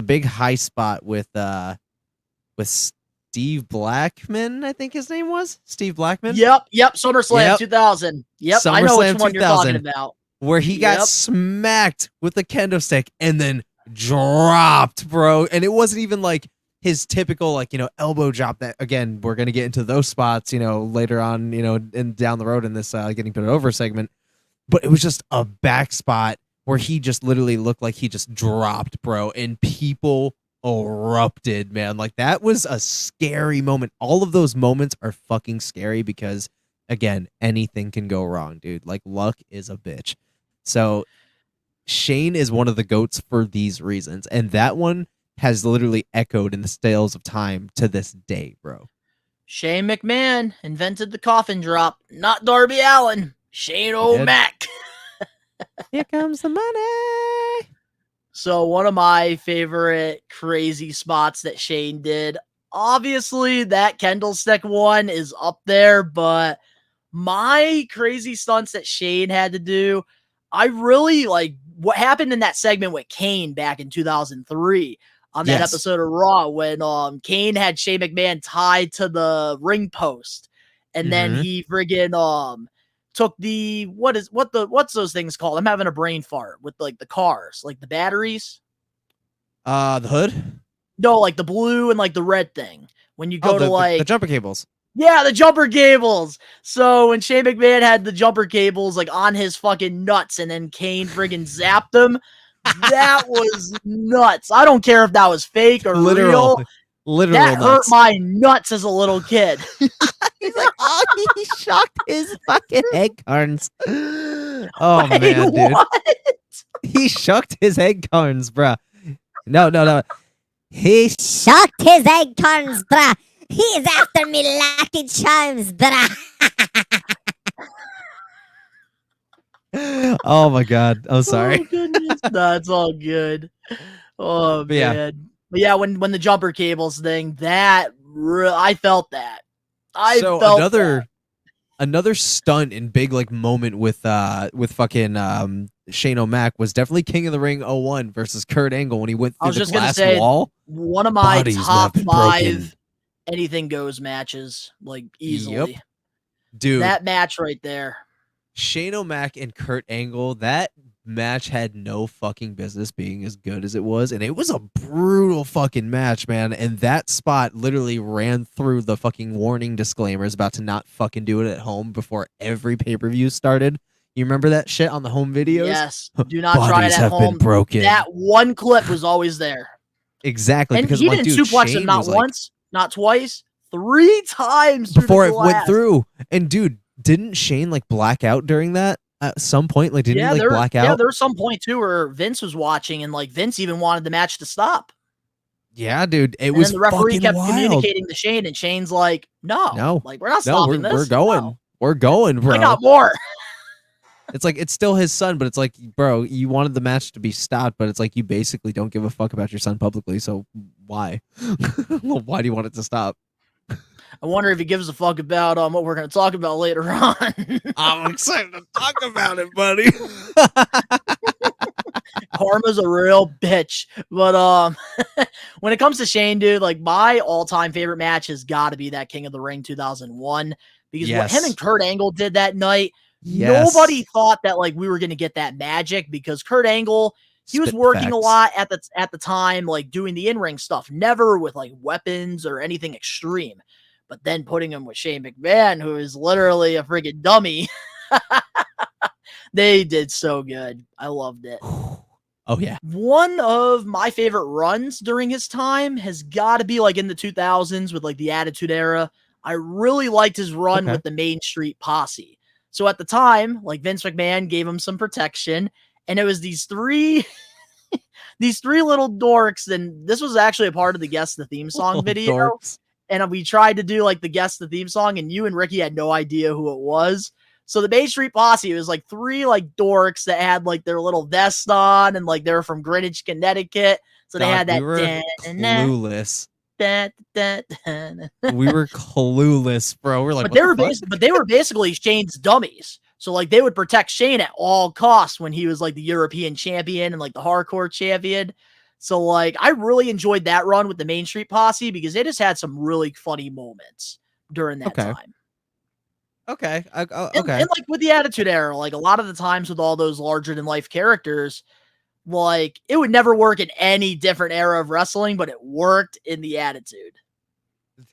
big high spot with Steve Blackman, I think his name was. Steve Blackman? Yep. SummerSlam 2000. Yep, I know which one you're talking about. Where he got smacked with the kendo stick and then dropped, bro. And it wasn't even like his typical, like, elbow drop that, again, we're going to get into those spots, later on, and down the road in this Getting Put Over segment. But it was just a back spot where he just literally looked like he just dropped, bro. And people erupted, man. Like, that was a scary moment. All of those moments are fucking scary because, again, anything can go wrong, dude. Like, luck is a bitch. So Shane is one of the GOATs for these reasons. And that one has literally echoed in the scales of time to this day, bro. Shane McMahon invented the coffin drop, not Darby Allin. Shane O'Mac. Here comes the money. So one of my favorite crazy spots that Shane did, obviously that candlestick one is up there, but my crazy stunts that Shane had to do, I really like what happened in that segment with Kane back in 2003 on that episode of Raw when Kane had Shane McMahon tied to the ring post, and then he friggin' took the what's those things called? I'm having a brain fart with like the cars, like the batteries. The hood? No, like the blue and like the red thing. When you go to like the jumper cables. Yeah, the jumper cables. So when Shane McMahon had the jumper cables like on his fucking nuts and then Kane friggin' zapped him, that was nuts. I don't care if that was fake or real. Literal that nuts. hurt my nuts as a little kid. He's like, oh, he shocked his fucking egg carns. Oh, Wait, man, dude. what? He shucked his egg carns, bruh. No. He Shocked his egg carns, bruh. He's after me lucky charms, bruh. Oh my god. I'm sorry. Oh, goodness. No, it's all good. Oh, But yeah. man. But yeah, when the jumper cables thing, I felt that. I felt another stunt and big like moment with fucking Shane O'Mac was definitely King of the Ring 01 versus Kurt Angle when he went through the glass wall. One of my Bodies top left 5 broken. anything goes matches, like easily. Yep. Dude, That match right there. Shane O'Mac and Kurt Angle, that match had no fucking business being as good as it was, and it was a brutal fucking match, man. And that spot literally ran through the fucking warning disclaimers about to not fucking do it at home before every pay-per-view started. You remember that shit on the home videos? Yes. Do not try it at have home. Been broken. That one clip was always there. Exactly. And because he like, didn't dude, suplex Shane him not was like, once, not twice, 3 times before through it the went glass. through. And dude, didn't Shane like black out during that at some point? Like, didn't he like black out? Yeah, there was some point too where Vince was watching and like Vince even wanted the match to stop. Yeah, dude, it And was then the referee fucking kept wild. communicating to Shane, and Shane's like, no, like we're not stopping this. We're going. No. We're going, bro. I got more. It's like it's still his son, but it's like, bro, you wanted the match to be stopped, but it's like you basically don't give a fuck about your son publicly, so why? Why do you want it to stop? I wonder if he gives a fuck about what we're going to talk about later on. I'm excited to talk about it, buddy. Karma's a real bitch. But when it comes to Shane, dude, like my all-time favorite match has got to be that King of the Ring 2001 because what him and Kurt Angle did that night, nobody thought that like we were going to get that magic because Kurt Angle, he was working a lot at the time, like doing the in-ring stuff, never with like weapons or anything extreme. But then putting him with Shane McMahon, who is literally a friggin' dummy, they did so good. I loved it. Oh, yeah. One of my favorite runs during his time has got to be like in the 2000s with like the Attitude Era. I really liked his run with the Main Street Posse. So at the time, like Vince McMahon gave him some protection, and it was these 3 these 3 little dorks, and this was actually a part of the Guess the Theme Song video. Dorks. And we tried to do like the Guess the Theme Song, and you and Ricky had no idea who it was. So the Main Street Posse, it was like 3 like dorks that had like their little vest on, and like they were from Greenwich, Connecticut. So they had that. We were clueless. We were clueless, bro. We're like, but they were basically Shane's dummies. So like they would protect Shane at all costs when he was like the European champion and like the hardcore champion. So, like, I really enjoyed that run with the Main Street Posse because it just had some really funny moments during that time. Okay. And, like, with the Attitude Era, like, a lot of the times with all those larger-than-life characters, like, it would never work in any different era of wrestling, but it worked in the Attitude.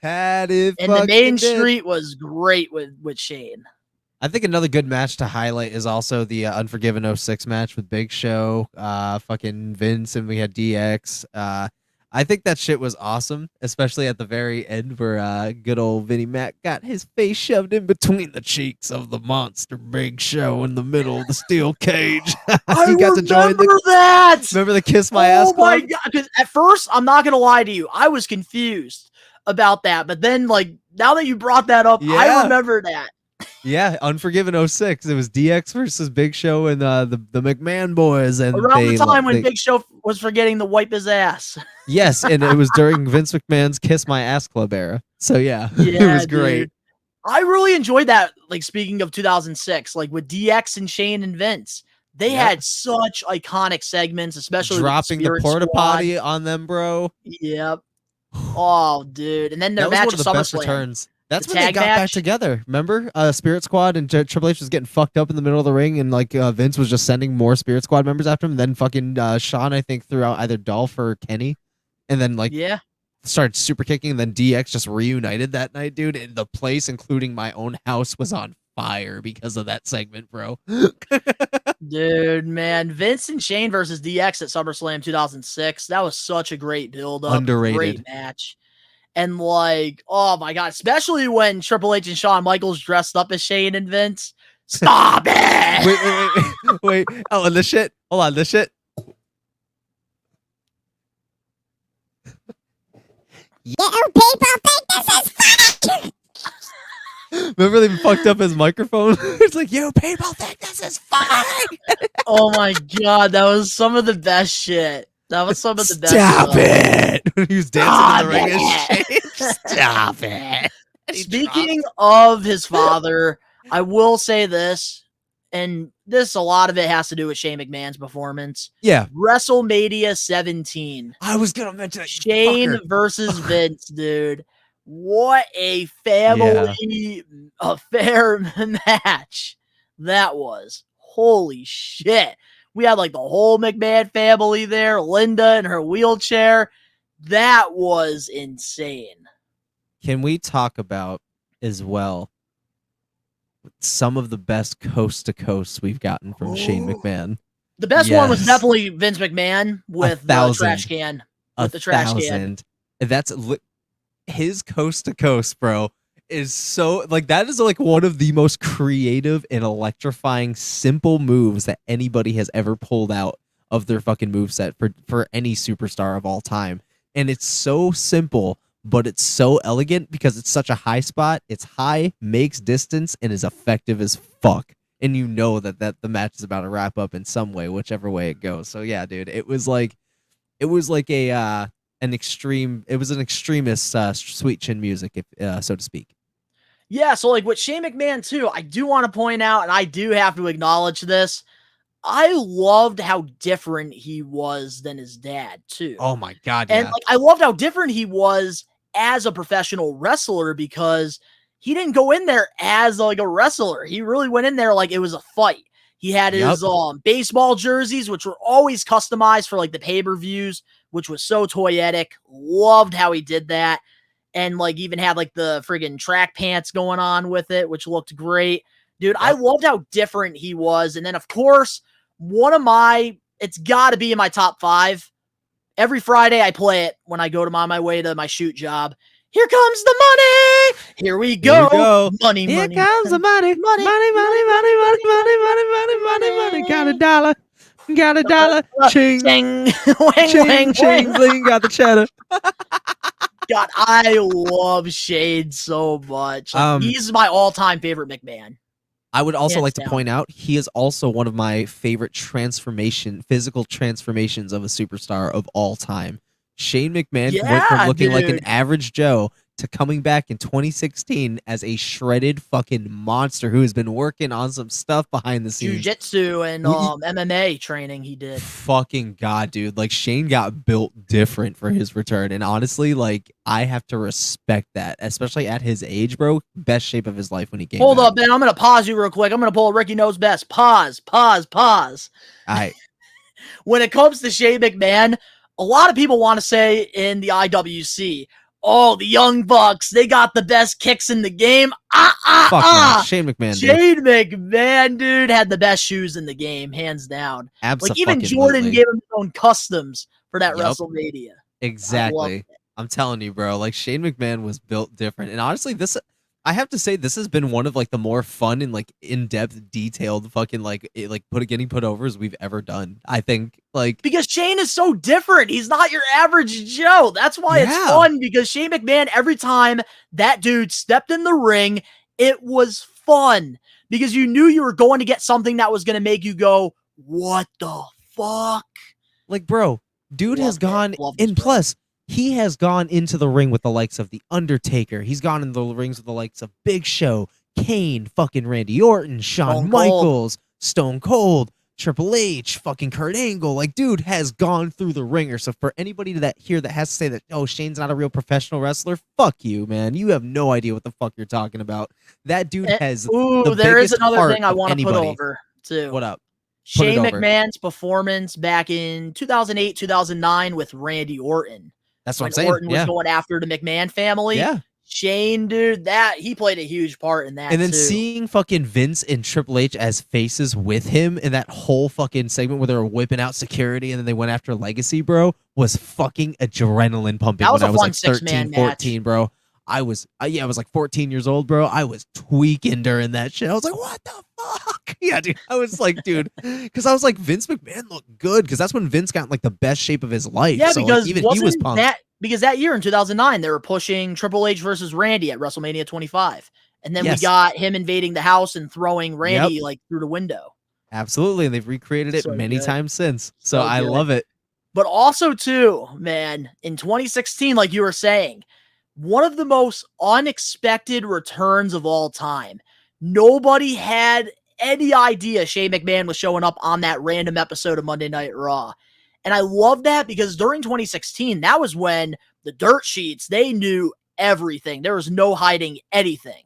And the Main Street was great with Shane. I think another good match to highlight is also the Unforgiven 06 match with Big Show, fucking Vince, and we had DX. I think that shit was awesome, especially at the very end where good old Vinnie Mac got his face shoved in between the cheeks of the monster Big Show in the middle of the steel cage. I got to join that. Remember the Kiss My Ass Club? Oh my god! Because at first, I'm not gonna lie to you, I was confused about that, but then like now that you brought that up, I remember that. Yeah, Unforgiven 06. It was DX versus Big Show and the McMahon boys, and Around the time when Big Show was forgetting to wipe his ass. Yes, and it was during Vince McMahon's Kiss My Ass Club era. So yeah, it Yeah, was great. dude. I really enjoyed that. Like, speaking of 2006, like with DX and Shane and Vince, they had such iconic segments, especially dropping with the porta potty on them, bro. Yep. Oh, dude. And then their That was match one of at the best SummerSlam. returns. That's The when they tag got back match. together. Remember, Spirit Squad and Triple H was getting fucked up in the middle of the ring, and like Vince was just sending more Spirit Squad members after him. Then fucking Sean, I think, threw out either Dolph or Kenny, and then like started super kicking. And then DX just reunited that night, dude. And the place, including my own house, was on fire because of that segment, bro. Dude, man, Vince and Shane versus DX at SummerSlam 2006. That was such a great build-up. Underrated. Great match. And like, oh my God, especially when Triple H and Shawn Michaels dressed up as Shane and Vince. Stop it! Wait. Oh, and this shit. Hold on, this shit. You people think this is funny? Remember they fucked up his microphone? It's like, you people think this is funny. Oh my God, that was some of the best shit. That was some of the best Stop stuff. it! When he was dancing in the ring Stop as Shane. Stop it! Speaking of his father, I will say this, and this, a lot of it has to do with Shane McMahon's performance. Yeah. WrestleMania 17. I was gonna mention that. Shane versus Vince, dude. What a family affair match that was. Holy shit. We had like the whole McMahon family there, Linda in her wheelchair. That was insane. Can we talk about as well some of the best coast to coast we've gotten from Shane McMahon? The best one was definitely Vince McMahon with the trash can. With the trash can. That's his coast to coast, bro, is so like that is like one of the most creative and electrifying simple moves that anybody has ever pulled out of their fucking moveset for any superstar of all time. And it's so simple, but it's so elegant because it's such a high spot. It's high, makes distance, and is effective as fuck. And you know that the match is about to wrap up in some way, whichever way it goes. So yeah, dude, it was like an extremist sweet chin music, if so to speak. Yeah, so like with Shane McMahon too, I do want to point out, and I do have to acknowledge this, I loved how different he was than his dad too. Oh my God, and like I loved how different he was as a professional wrestler because he didn't go in there as like a wrestler. He really went in there like it was a fight. He had his baseball jerseys, which were always customized for like the pay-per-views, which was so toyetic. Loved how he did that. And like even had like the friggin' track pants going on with it, which looked great. Dude, I loved how different he was. And then of course, it's gotta be in my top 5. Every Friday I play it when I go on my way to my shoot job. Here comes the money. Here we go. Money, Here money. comes the money. Money, money, money, money, money, money, money, money, money. Got a dollar. Got a dollar. Ching. Ching. Ching, Wing, ching, wing. bling. Got the cheddar. God, I love Shade so much. Like, he's my all-time favorite McMahon. I would also Hands like to down. point out he is also one of my favorite physical transformations of a superstar of all time. Shane McMahon went from looking like an average Joe to coming back in 2016 as a shredded fucking monster who has been working on some stuff behind the scenes. Jiu-jitsu and MMA training he did. Fucking God, dude. Like, Shane got built different for his return. And honestly, like, I have to respect that, especially at his age, bro. Best shape of his life when he came Hold back. up, Ben. I'm going to pause you real quick. I'm going to pull a Ricky Knows Best. Pause. When it comes to Shane McMahon, a lot of people want to say in the IWC, oh, the Young Bucks, they got the best kicks in the game. Fuck no. Shane McMahon, dude. Shane McMahon, dude, had the best shoes in the game, hands down. Like, even Jordan Abso-fucking-lutely. gave him his own customs for that WrestleMania. Exactly. I'm telling you, bro. Like, Shane McMahon was built different. And honestly, I have to say, this has been one of like the more fun and like in-depth, detailed fucking getting put overs we've ever done. I think because Shane is so different. He's not your average Joe. That's why it's fun, because Shane McMahon, every time that dude stepped in the ring, it was fun because you knew you were going to get something that was going to make you go, what the fuck? Like, bro, dude has gone, Loved it, and bro. plus, he has gone into the ring with the likes of The Undertaker. He's gone in the rings with the likes of Big Show, Kane, fucking Randy Orton, Shawn Stone Cold. Michaels, Stone Cold, Triple H, fucking Kurt Angle. Like, dude has gone through the ringer. So for anybody that has to say that, oh, Shane's not a real professional wrestler, fuck you, man. You have no idea what the fuck you're talking about. That dude has the there is biggest another heart thing I of want to put anybody. over, too. What up? Put Shane it over. McMahon's performance back in 2008, 2009 with Randy Orton. That's what I'm When saying. Orton was Yeah. going after the McMahon family. Yeah. Shane, dude, he played a huge part in that, And then too. seeing fucking Vince and Triple H as faces with him in that whole fucking segment where they were whipping out security and then they went after Legacy, bro, was fucking adrenaline pumping. That was when a I was fun like 6-man 13, 14, bro. I was like 14 years old, bro. I was tweaking during that shit. I was like, what the fuck? Yeah, dude. I was like, dude, because I was like, Vince McMahon looked good because that's when Vince got in, like the best shape of his life. Yeah, so because like, even he was pumped. Because that year in 2009, they were pushing Triple H versus Randy at WrestleMania 25. And then Yes. we got him invading the house and throwing Randy like through the window. Absolutely. And they've recreated it So many good. times since. So So I good. love it. But also, too, man, in 2016, like you were saying, one of the most unexpected returns of all time. Nobody had any idea Shane McMahon was showing up on that random episode of Monday Night Raw. And I love that because during 2016, that was when the dirt sheets, they knew everything. There was no hiding anything.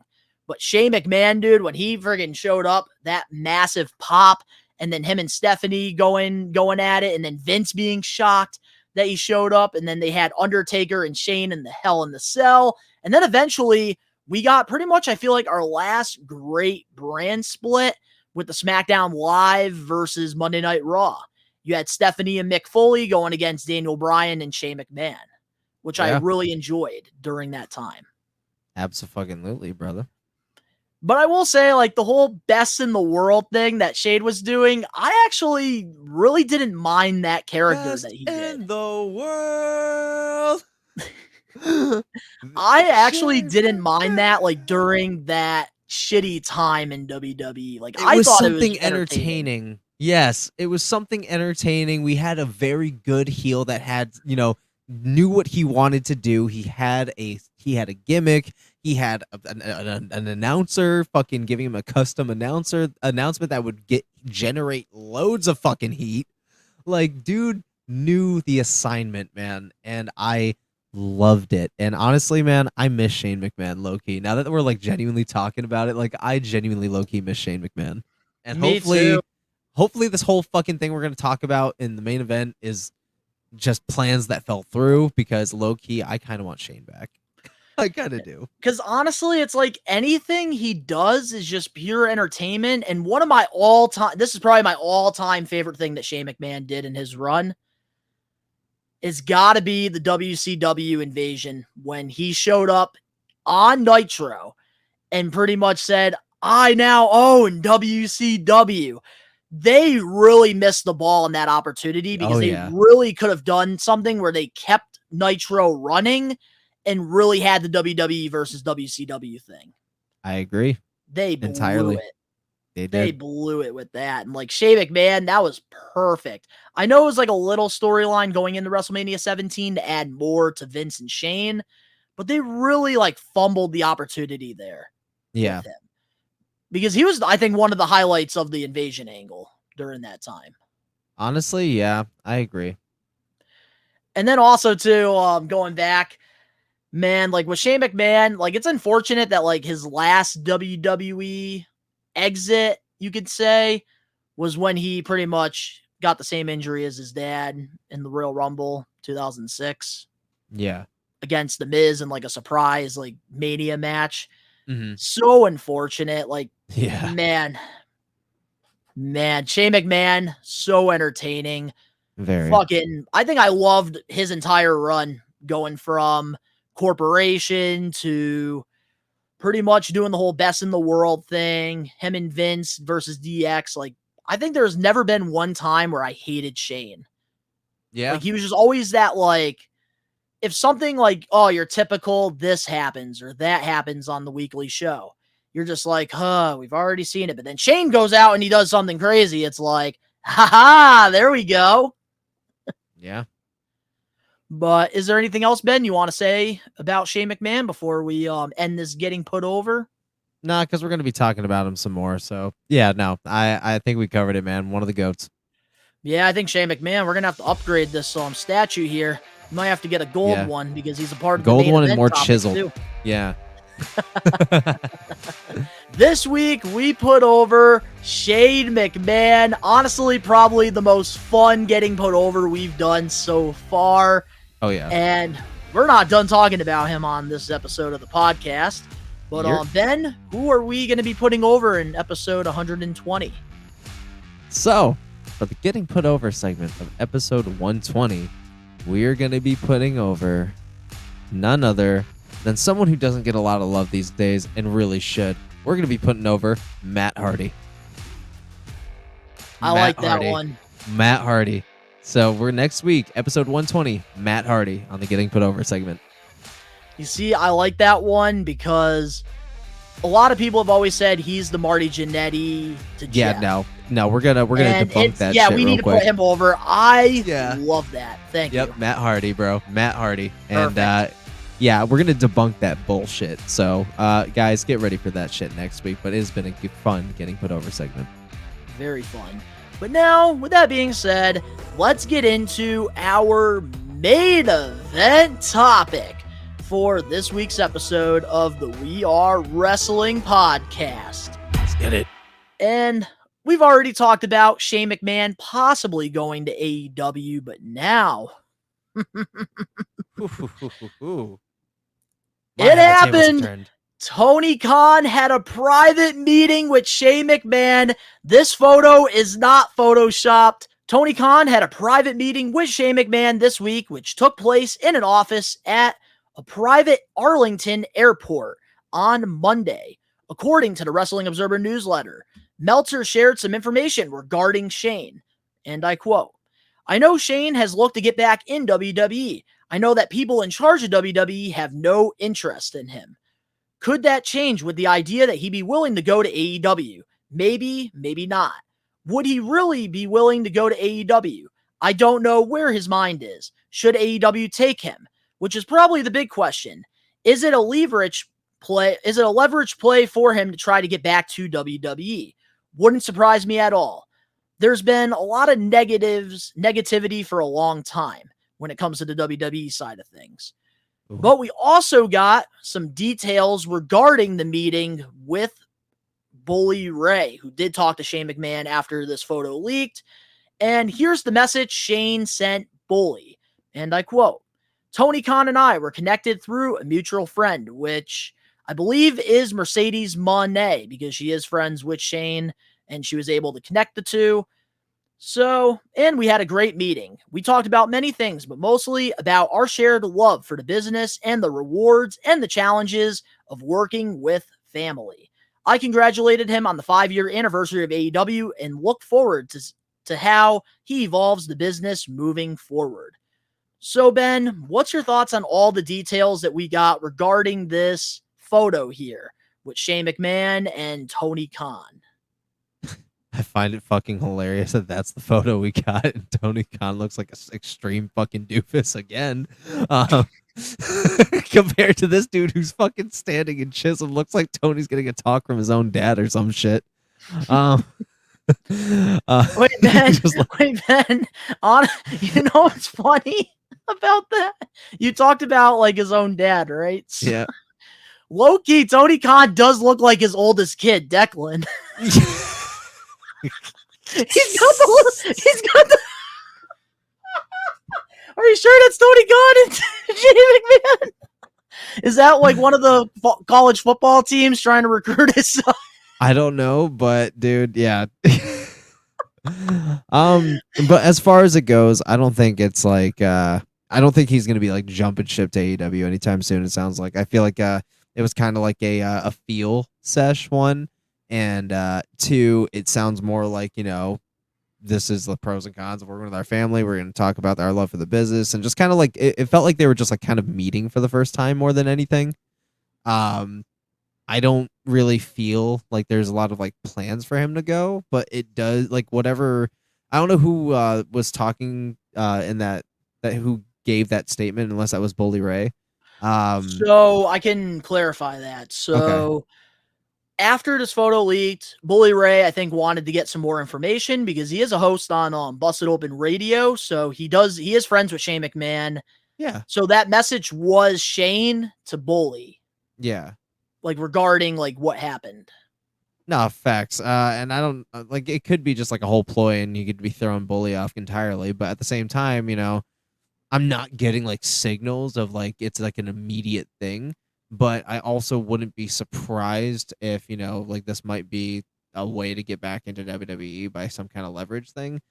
But Shane McMahon, dude, when he friggin' showed up, that massive pop, and then him and Stephanie going at it, and then Vince being shocked that he showed up, and then they had Undertaker and Shane in the Hell in the Cell. And then eventually we got pretty much, I feel like, our last great brand split with the SmackDown Live versus Monday Night Raw. You had Stephanie and Mick Foley going against Daniel Bryan and Shane McMahon, which I really enjoyed during that time. Absolutely, brother. But I will say, like, the whole best in the world thing that Shade was doing, I actually really didn't mind that character that he did. In the world. I actually didn't mind that, like, during that shitty time in WWE. Like, I was thought something it was entertaining. Yes, it was something entertaining. We had a very good heel that had, knew what he wanted to do. He had a gimmick. He had an announcer fucking giving him a custom announcement that would generate loads of fucking heat. Like, dude knew the assignment, man, and I loved it. And honestly, man, I miss Shane McMahon low-key. Now that we're like genuinely talking about it, like I genuinely low-key miss Shane McMahon. And Me too. hopefully this whole fucking thing we're going to talk about in the main event is just plans that fell through, because low-key I kind of want Shane back. I kind of do. Because honestly, it's like anything he does is just pure entertainment. And one of my all-time, this is probably my all-time favorite thing that Shane McMahon did in his run, is got to be the WCW invasion when he showed up on Nitro and pretty much said, I now own WCW. They really missed the ball in that opportunity because they really could have done something where they kept Nitro running and really had the WWE versus WCW thing. I agree. They blew entirely. it. They blew it with that. And like Shane McMahon, that was perfect. I know it was like a little storyline going into WrestleMania 17 to add more to Vince and Shane, but they really like fumbled the opportunity there. Yeah. With him. Because he was, I think, one of the highlights of the invasion angle during that time. Honestly, yeah, I agree. And then also too, going back, man, like with Shane McMahon, like it's unfortunate that like his last WWE exit, you could say, was when he pretty much got the same injury as his dad in the Royal Rumble 2006. Yeah. Against The Miz in like a surprise like Mania match. Mm-hmm. So unfortunate. Like, yeah, man, Shane McMahon, so entertaining. Very. Fucking, I think I loved his entire run going from Corporation to pretty much doing the whole best in the world thing, him and Vince versus DX. Like, I think there's never been one time where I hated Shane. Yeah. Like, he was just always that, like, if something like, oh, your typical this happens or that happens on the weekly show, you're just like, we've already seen it. But then Shane goes out and he does something crazy. It's like, haha, there we go. Yeah. But is there anything else, Ben, you want to say about Shane McMahon before we end this getting put over? Nah, because we're going to be talking about him some more. So, yeah, no, I think we covered it, man. One of the GOATs. Yeah, I think Shane McMahon, we're going to have to upgrade this statue here. You might have to get a gold one because he's a part of the gold main one event and more topic, chiseled. too. Yeah. This week, we put over Shane McMahon. Honestly, probably the most fun getting put over we've done so far. Oh, yeah. And we're not done talking about him on this episode of the podcast. But Ben, who are we going to be putting over in episode 120? So, for the getting put over segment of episode 120, we are going to be putting over none other than someone who doesn't get a lot of love these days and really should. We're going to be putting over Matt Hardy. I like that one. Matt Hardy. So we're next week, episode 120, Matt Hardy on the Getting Put Over segment. You see, I like that one because a lot of people have always said he's the Marty Jannetty to Jeff. Yeah, no, we're gonna debunk that. Yeah, shit we need to quick. put him over. I love that. Thank you. Yep, Matt Hardy, bro, Matt Hardy, Perfect. and yeah, we're gonna debunk that bullshit. So, guys, get ready for that shit next week. But it has been a good, fun Getting Put Over segment. Very fun. But now, with that being said, let's get into our main event topic for this week's episode of the We Are Wrestling podcast. Let's get it. And we've already talked about Shane McMahon possibly going to AEW, but now it happened. Tony Khan had a private meeting with Shane McMahon. This photo is not photoshopped. Tony Khan had a private meeting with Shane McMahon this week, which took place in an office at a private Arlington airport on Monday. According to the Wrestling Observer newsletter, Meltzer shared some information regarding Shane, and I quote, "I know Shane has looked to get back in WWE. I know that people in charge of WWE have no interest in him. Could that change with the idea that he'd be willing to go to AEW? Maybe, maybe not. Would he really be willing to go to AEW? I don't know where his mind is. Should AEW take him? Which is probably the big question. Is it a leverage play? Is it a leverage play for him to try to get back to WWE? Wouldn't surprise me at all. There's been a lot of negativity for a long time when it comes to the WWE side of things. But we also got some details regarding the meeting with Bully Ray, who did talk to Shane McMahon after this photo leaked. And here's the message Shane sent Bully. And I quote, "Tony Khan and I were connected through a mutual friend, which I believe is Mercedes Moné, because she is friends with Shane and she was able to connect the two. So, and we had a great meeting. We talked about many things, but mostly about our shared love for the business and the rewards and the challenges of working with family. I congratulated him on the 5-year anniversary of AEW and look forward to how he evolves the business moving forward." So, Ben, what's your thoughts on all the details that we got regarding this photo here with Shane McMahon and Tony Khan? I find it fucking hilarious that that's the photo we got, and Tony Khan looks like an extreme fucking doofus again. Compared to this dude who's fucking standing in chisel, looks like Tony's getting a talk from his own dad or some shit. Wait, Ben, you know what's funny about that? You talked about like his own dad, right? Yeah. Low-key, Tony Khan does look like his oldest kid, Declan. He's got the Are you sure that's Tony Khan and Shane McMahon? Is that like one of the college football teams trying to recruit his son? I don't know, but dude, yeah. But as far as it goes, I don't think it's like I don't think he's gonna be like jumping ship to AEW anytime soon. It sounds like I feel like it was kind of like a feel sesh one. And 2, it sounds more like, you know, this is the pros and cons of working with our family. We're going to talk about our love for the business, and just kind of like it felt like they were just like kind of meeting for the first time more than anything. I don't really feel like there's a lot of like plans for him to go, but it does like whatever. I don't know who was talking in that who gave that statement, unless that was Bully Ray. So I can clarify that. Okay. So after this photo leaked, Bully Ray, I think, wanted to get some more information because he is a host on Busted Open Radio. So he is friends with Shane McMahon. Yeah. So that message was Shane to Bully, Yeah. like regarding like what happened. No, facts. And I don't like it could be just like a whole ploy and you could be throwing Bully off entirely, but at the same time, I'm not getting like signals of like it's like an immediate thing, but I also wouldn't be surprised if, like this might be a way to get back into WWE by some kind of leverage thing.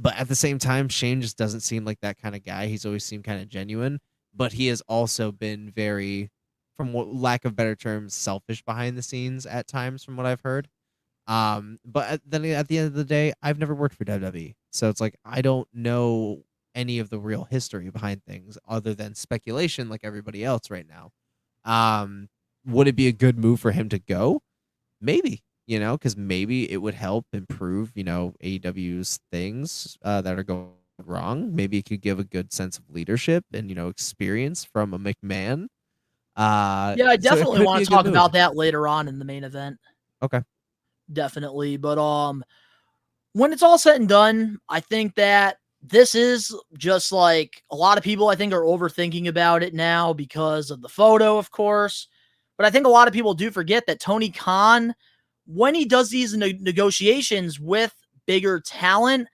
But at the same time, Shane just doesn't seem like that kind of guy. He's always seemed kind of genuine, but he has also been very, from lack of better terms, selfish behind the scenes at times, from what I've heard. But then at the end of the day, I've never worked for WWE, so it's like I don't know any of the real history behind things other than speculation, like everybody else right now. Would it be a good move for him to go? Maybe, because maybe it would help improve, AEW's things that are going wrong. Maybe it could give a good sense of leadership and, experience from a McMahon. Yeah, I definitely want to talk about that later on in the main event. Okay. Definitely. But when it's all said and done, I think that this is just like a lot of people, I think, are overthinking about it now because of the photo, of course. But I think a lot of people do forget that Tony Khan, when he does these negotiations with bigger talent,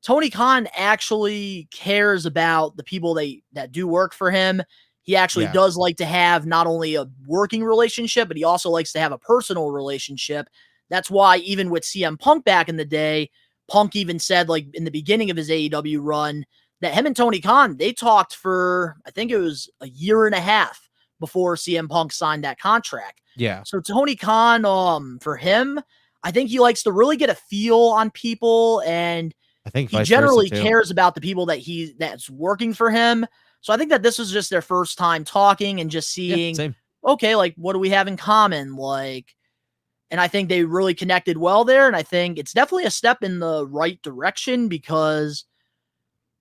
Tony Khan actually cares about the people that do work for him. He actually does like to have not only a working relationship, but he also likes to have a personal relationship. That's why even with CM Punk back in the day, Punk even said, like, in the beginning of his AEW run, that him and Tony Khan, they talked for, I think it was a year and a half before CM Punk signed that contract. Yeah. So Tony Khan, for him, I think he likes to really get a feel on people, and I think he generally cares about the people that's working for him. So I think that this was just their first time talking and just seeing, okay, like, what do we have in common? Like, and I think they really connected well there. And I think it's definitely a step in the right direction because,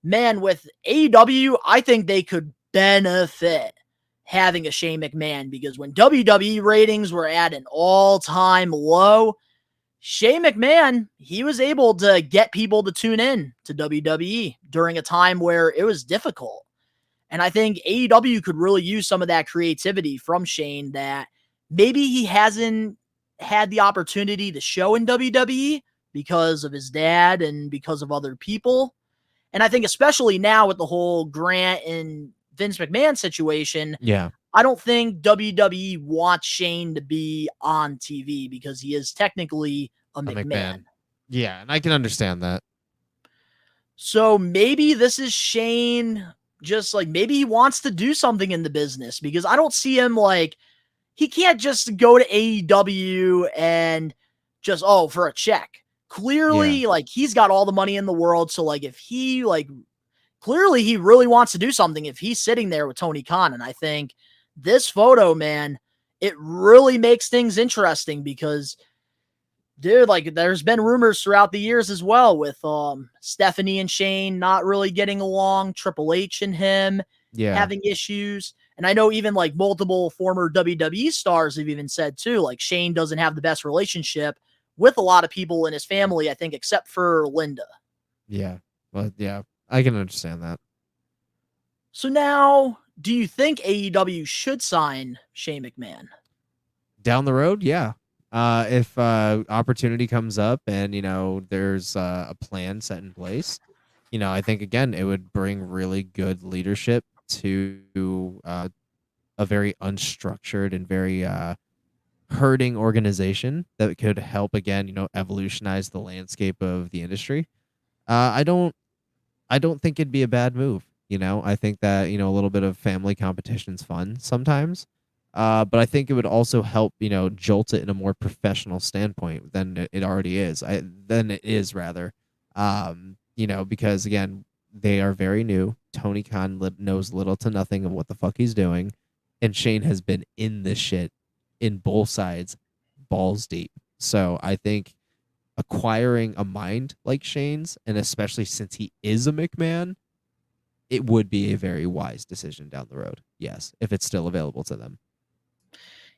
man, with AEW, I think they could benefit having a Shane McMahon because when WWE ratings were at an all-time low, Shane McMahon, he was able to get people to tune in to WWE during a time where it was difficult. And I think AEW could really use some of that creativity from Shane that maybe he hasn't had the opportunity to show in WWE because of his dad and because of other people. And I think especially now with the whole Grant and Vince McMahon situation, I don't think WWE wants Shane to be on TV because he is technically a McMahon. Yeah, and I can understand that. So maybe this is Shane just like maybe he wants to do something in the business because I don't see him like he can't just go to AEW and just, for a check. Clearly, like, he's got all the money in the world. So, like, if he, like, clearly he really wants to do something if he's sitting there with Tony Khan. And I think this photo, man, it really makes things interesting because, dude, like, there's been rumors throughout the years as well with Stephanie and Shane not really getting along, Triple H and him having issues. And I know even like multiple former WWE stars have even said too, like Shane doesn't have the best relationship with a lot of people in his family, I think, except for Linda. Yeah. Well, yeah, I can understand that. So now, do you think AEW should sign Shane McMahon? Down the road, yeah. If opportunity comes up and, there's a plan set in place, I think, again, it would bring really good leadership to a very unstructured and very hurting organization that could help again, evolutionize the landscape of the industry. I don't think it'd be a bad move. I think that a little bit of family competition's fun sometimes, but I think it would also help jolt it in a more professional standpoint than it already is. Because again, they are very new. Tony Khan knows little to nothing of what the fuck he's doing, and Shane has been in this shit in both sides balls deep. So I think acquiring a mind like Shane's, and especially since he is a McMahon, it would be a very wise decision down the road. Yes, if it's still available to them.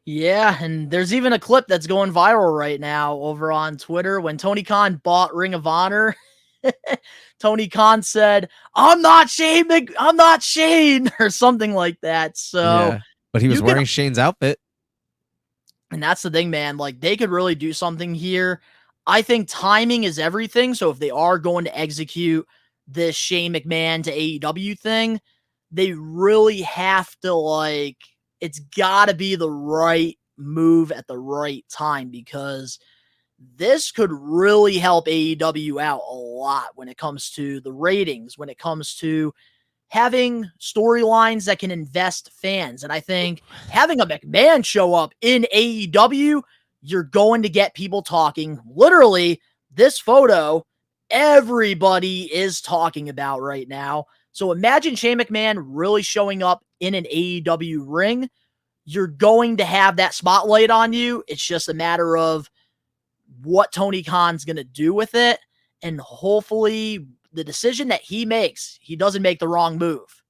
Yeah, and there's even a clip that's going viral right now over on Twitter when Tony Khan bought Ring of Honor. Tony Khan said, I'm not Shane, or something like that. So, yeah, but he was wearing Shane's outfit. And that's the thing, man. Like, they could really do something here. I think timing is everything. So if they are going to execute this Shane McMahon to AEW thing, they really have to, like, it's got to be the right move at the right time, because this could really help AEW out a lot when it comes to the ratings, when it comes to having storylines that can invest fans. And I think having a McMahon show up in AEW, you're going to get people talking. Literally, this photo, everybody is talking about right now. So imagine Shane McMahon really showing up in an AEW ring. You're going to have that spotlight on you. It's just a matter of what Tony Khan's going to do with it. And hopefully the decision that he makes, he doesn't make the wrong move.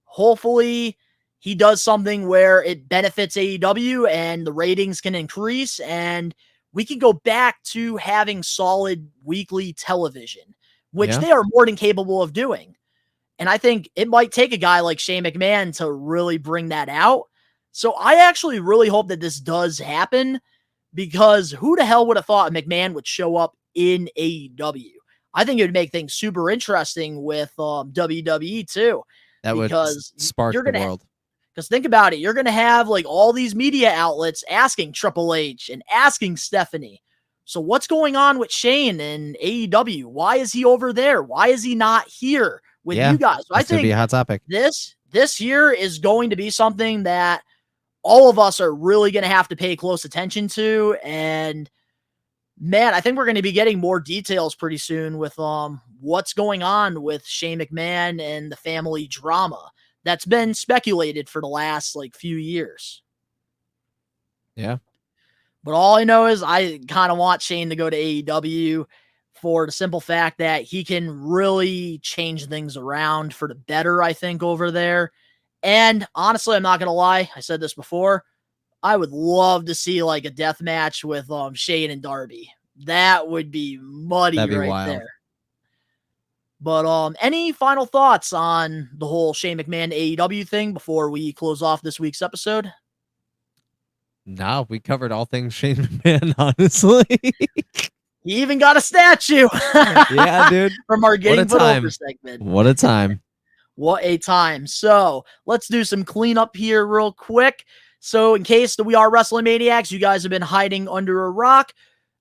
Hopefully he does something where it benefits AEW and the ratings can increase and we can go back to having solid weekly television, which they are more than capable of doing. And I think it might take a guy like Shane McMahon to really bring that out. So I actually really hope that this does happen, because who the hell would have thought McMahon would show up in AEW? I think it would make things super interesting with WWE too. That would spark the world. Because think about it. You're going to have like all these media outlets asking Triple H and asking Stephanie. So what's going on with Shane and AEW? Why is he over there? Why is he not here with you guys? So I think be a hot topic. This year is going to be something that all of us are really going to have to pay close attention to. And man, I think we're going to be getting more details pretty soon with what's going on with Shane McMahon and the family drama that's been speculated for the last like few years. Yeah. But all I know is I kind of want Shane to go to AEW for the simple fact that he can really change things around for the better, I think, over there. And honestly, I'm not going to lie. I said this before. I would love to see like a death match with Shane and Darby. That would be muddy right wild. There. But any final thoughts on the whole Shane McMahon AEW thing before we close off this week's episode? No, we covered all things Shane McMahon, honestly. He even got a statue. Yeah, dude. From our Getting Put Over segment. What a time. What a time. So let's do some cleanup here real quick. So in case the We Are Wrestling Maniacs, you guys have been hiding under a rock,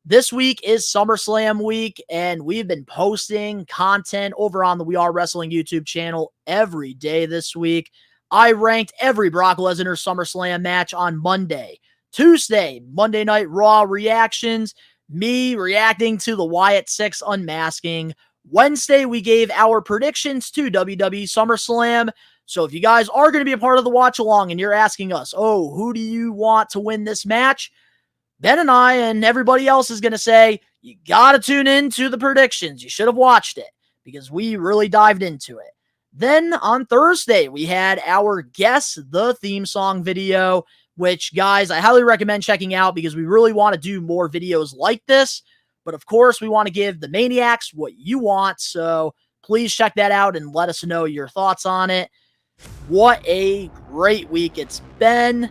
this week is SummerSlam week, and we've been posting content over on the We Are Wrestling YouTube channel every day this week. I ranked every Brock Lesnar SummerSlam match on Monday. Tuesday, Monday Night Raw reactions, me reacting to the Wyatt 6 unmasking. Wednesday, we gave our predictions to WWE SummerSlam. So if you guys are going to be a part of the watch along and you're asking us, oh, who do you want to win this match? Ben and I and everybody else is going to say, you got to tune in to the predictions. You should have watched it because we really dived into it. Then on Thursday, we had our Guess the Theme Song video, which, guys, I highly recommend checking out because we really want to do more videos like this. But, of course, we want to give the Maniacs what you want. So please check that out and let us know your thoughts on it. What a great week it's been.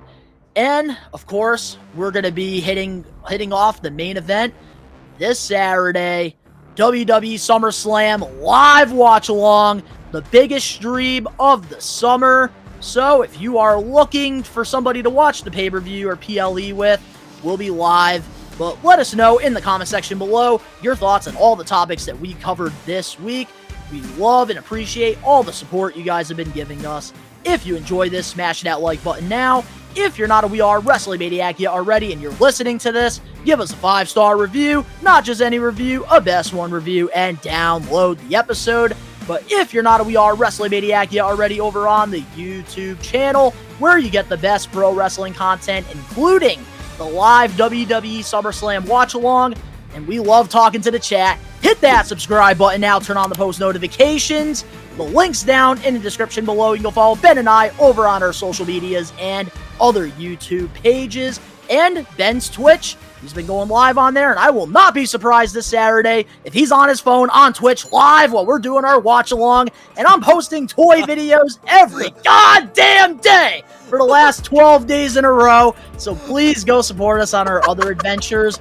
And, of course, we're going to be hitting off the main event this Saturday. WWE SummerSlam live watch along, the biggest stream of the summer. So if you are looking for somebody to watch the pay-per-view or PLE with, we'll be live. But let us know in the comment section below your thoughts on all the topics that we covered this week. We love and appreciate all the support you guys have been giving us. If you enjoy this, smash that like button now. If you're not a We Are Wrestling Maniac yet already and you're listening to this, give us a 5-star review, not just any review, a best one review, and download the episode. But if you're not a We Are Wrestling Maniac yet already over on the YouTube channel, where you get the best pro wrestling content, including the live WWE SummerSlam watch-along, and we love talking to the chat. Hit that subscribe button now, turn on the post notifications. The link's down in the description below. You can follow Ben and I over on our social medias and other YouTube pages, and Ben's Twitch. He's been going live on there, and I will not be surprised this Saturday if he's on his phone on Twitch live while we're doing our watch-along, and I'm posting toy videos every goddamn day for the last 12 days in a row, so please go support us on our other adventures,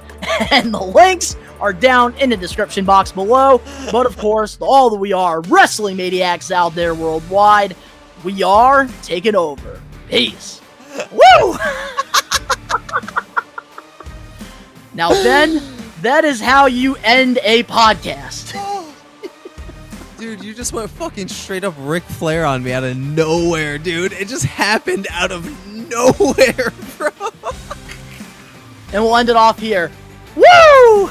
and the links are down in the description box below. But of course, to all that we are wrestling maniacs out there worldwide, we are taking over. Peace. Woo! Now, Ben, that is how you end a podcast. Dude, you just went fucking straight up Ric Flair on me out of nowhere, dude. It just happened out of nowhere, bro. And we'll end it off here. Woo!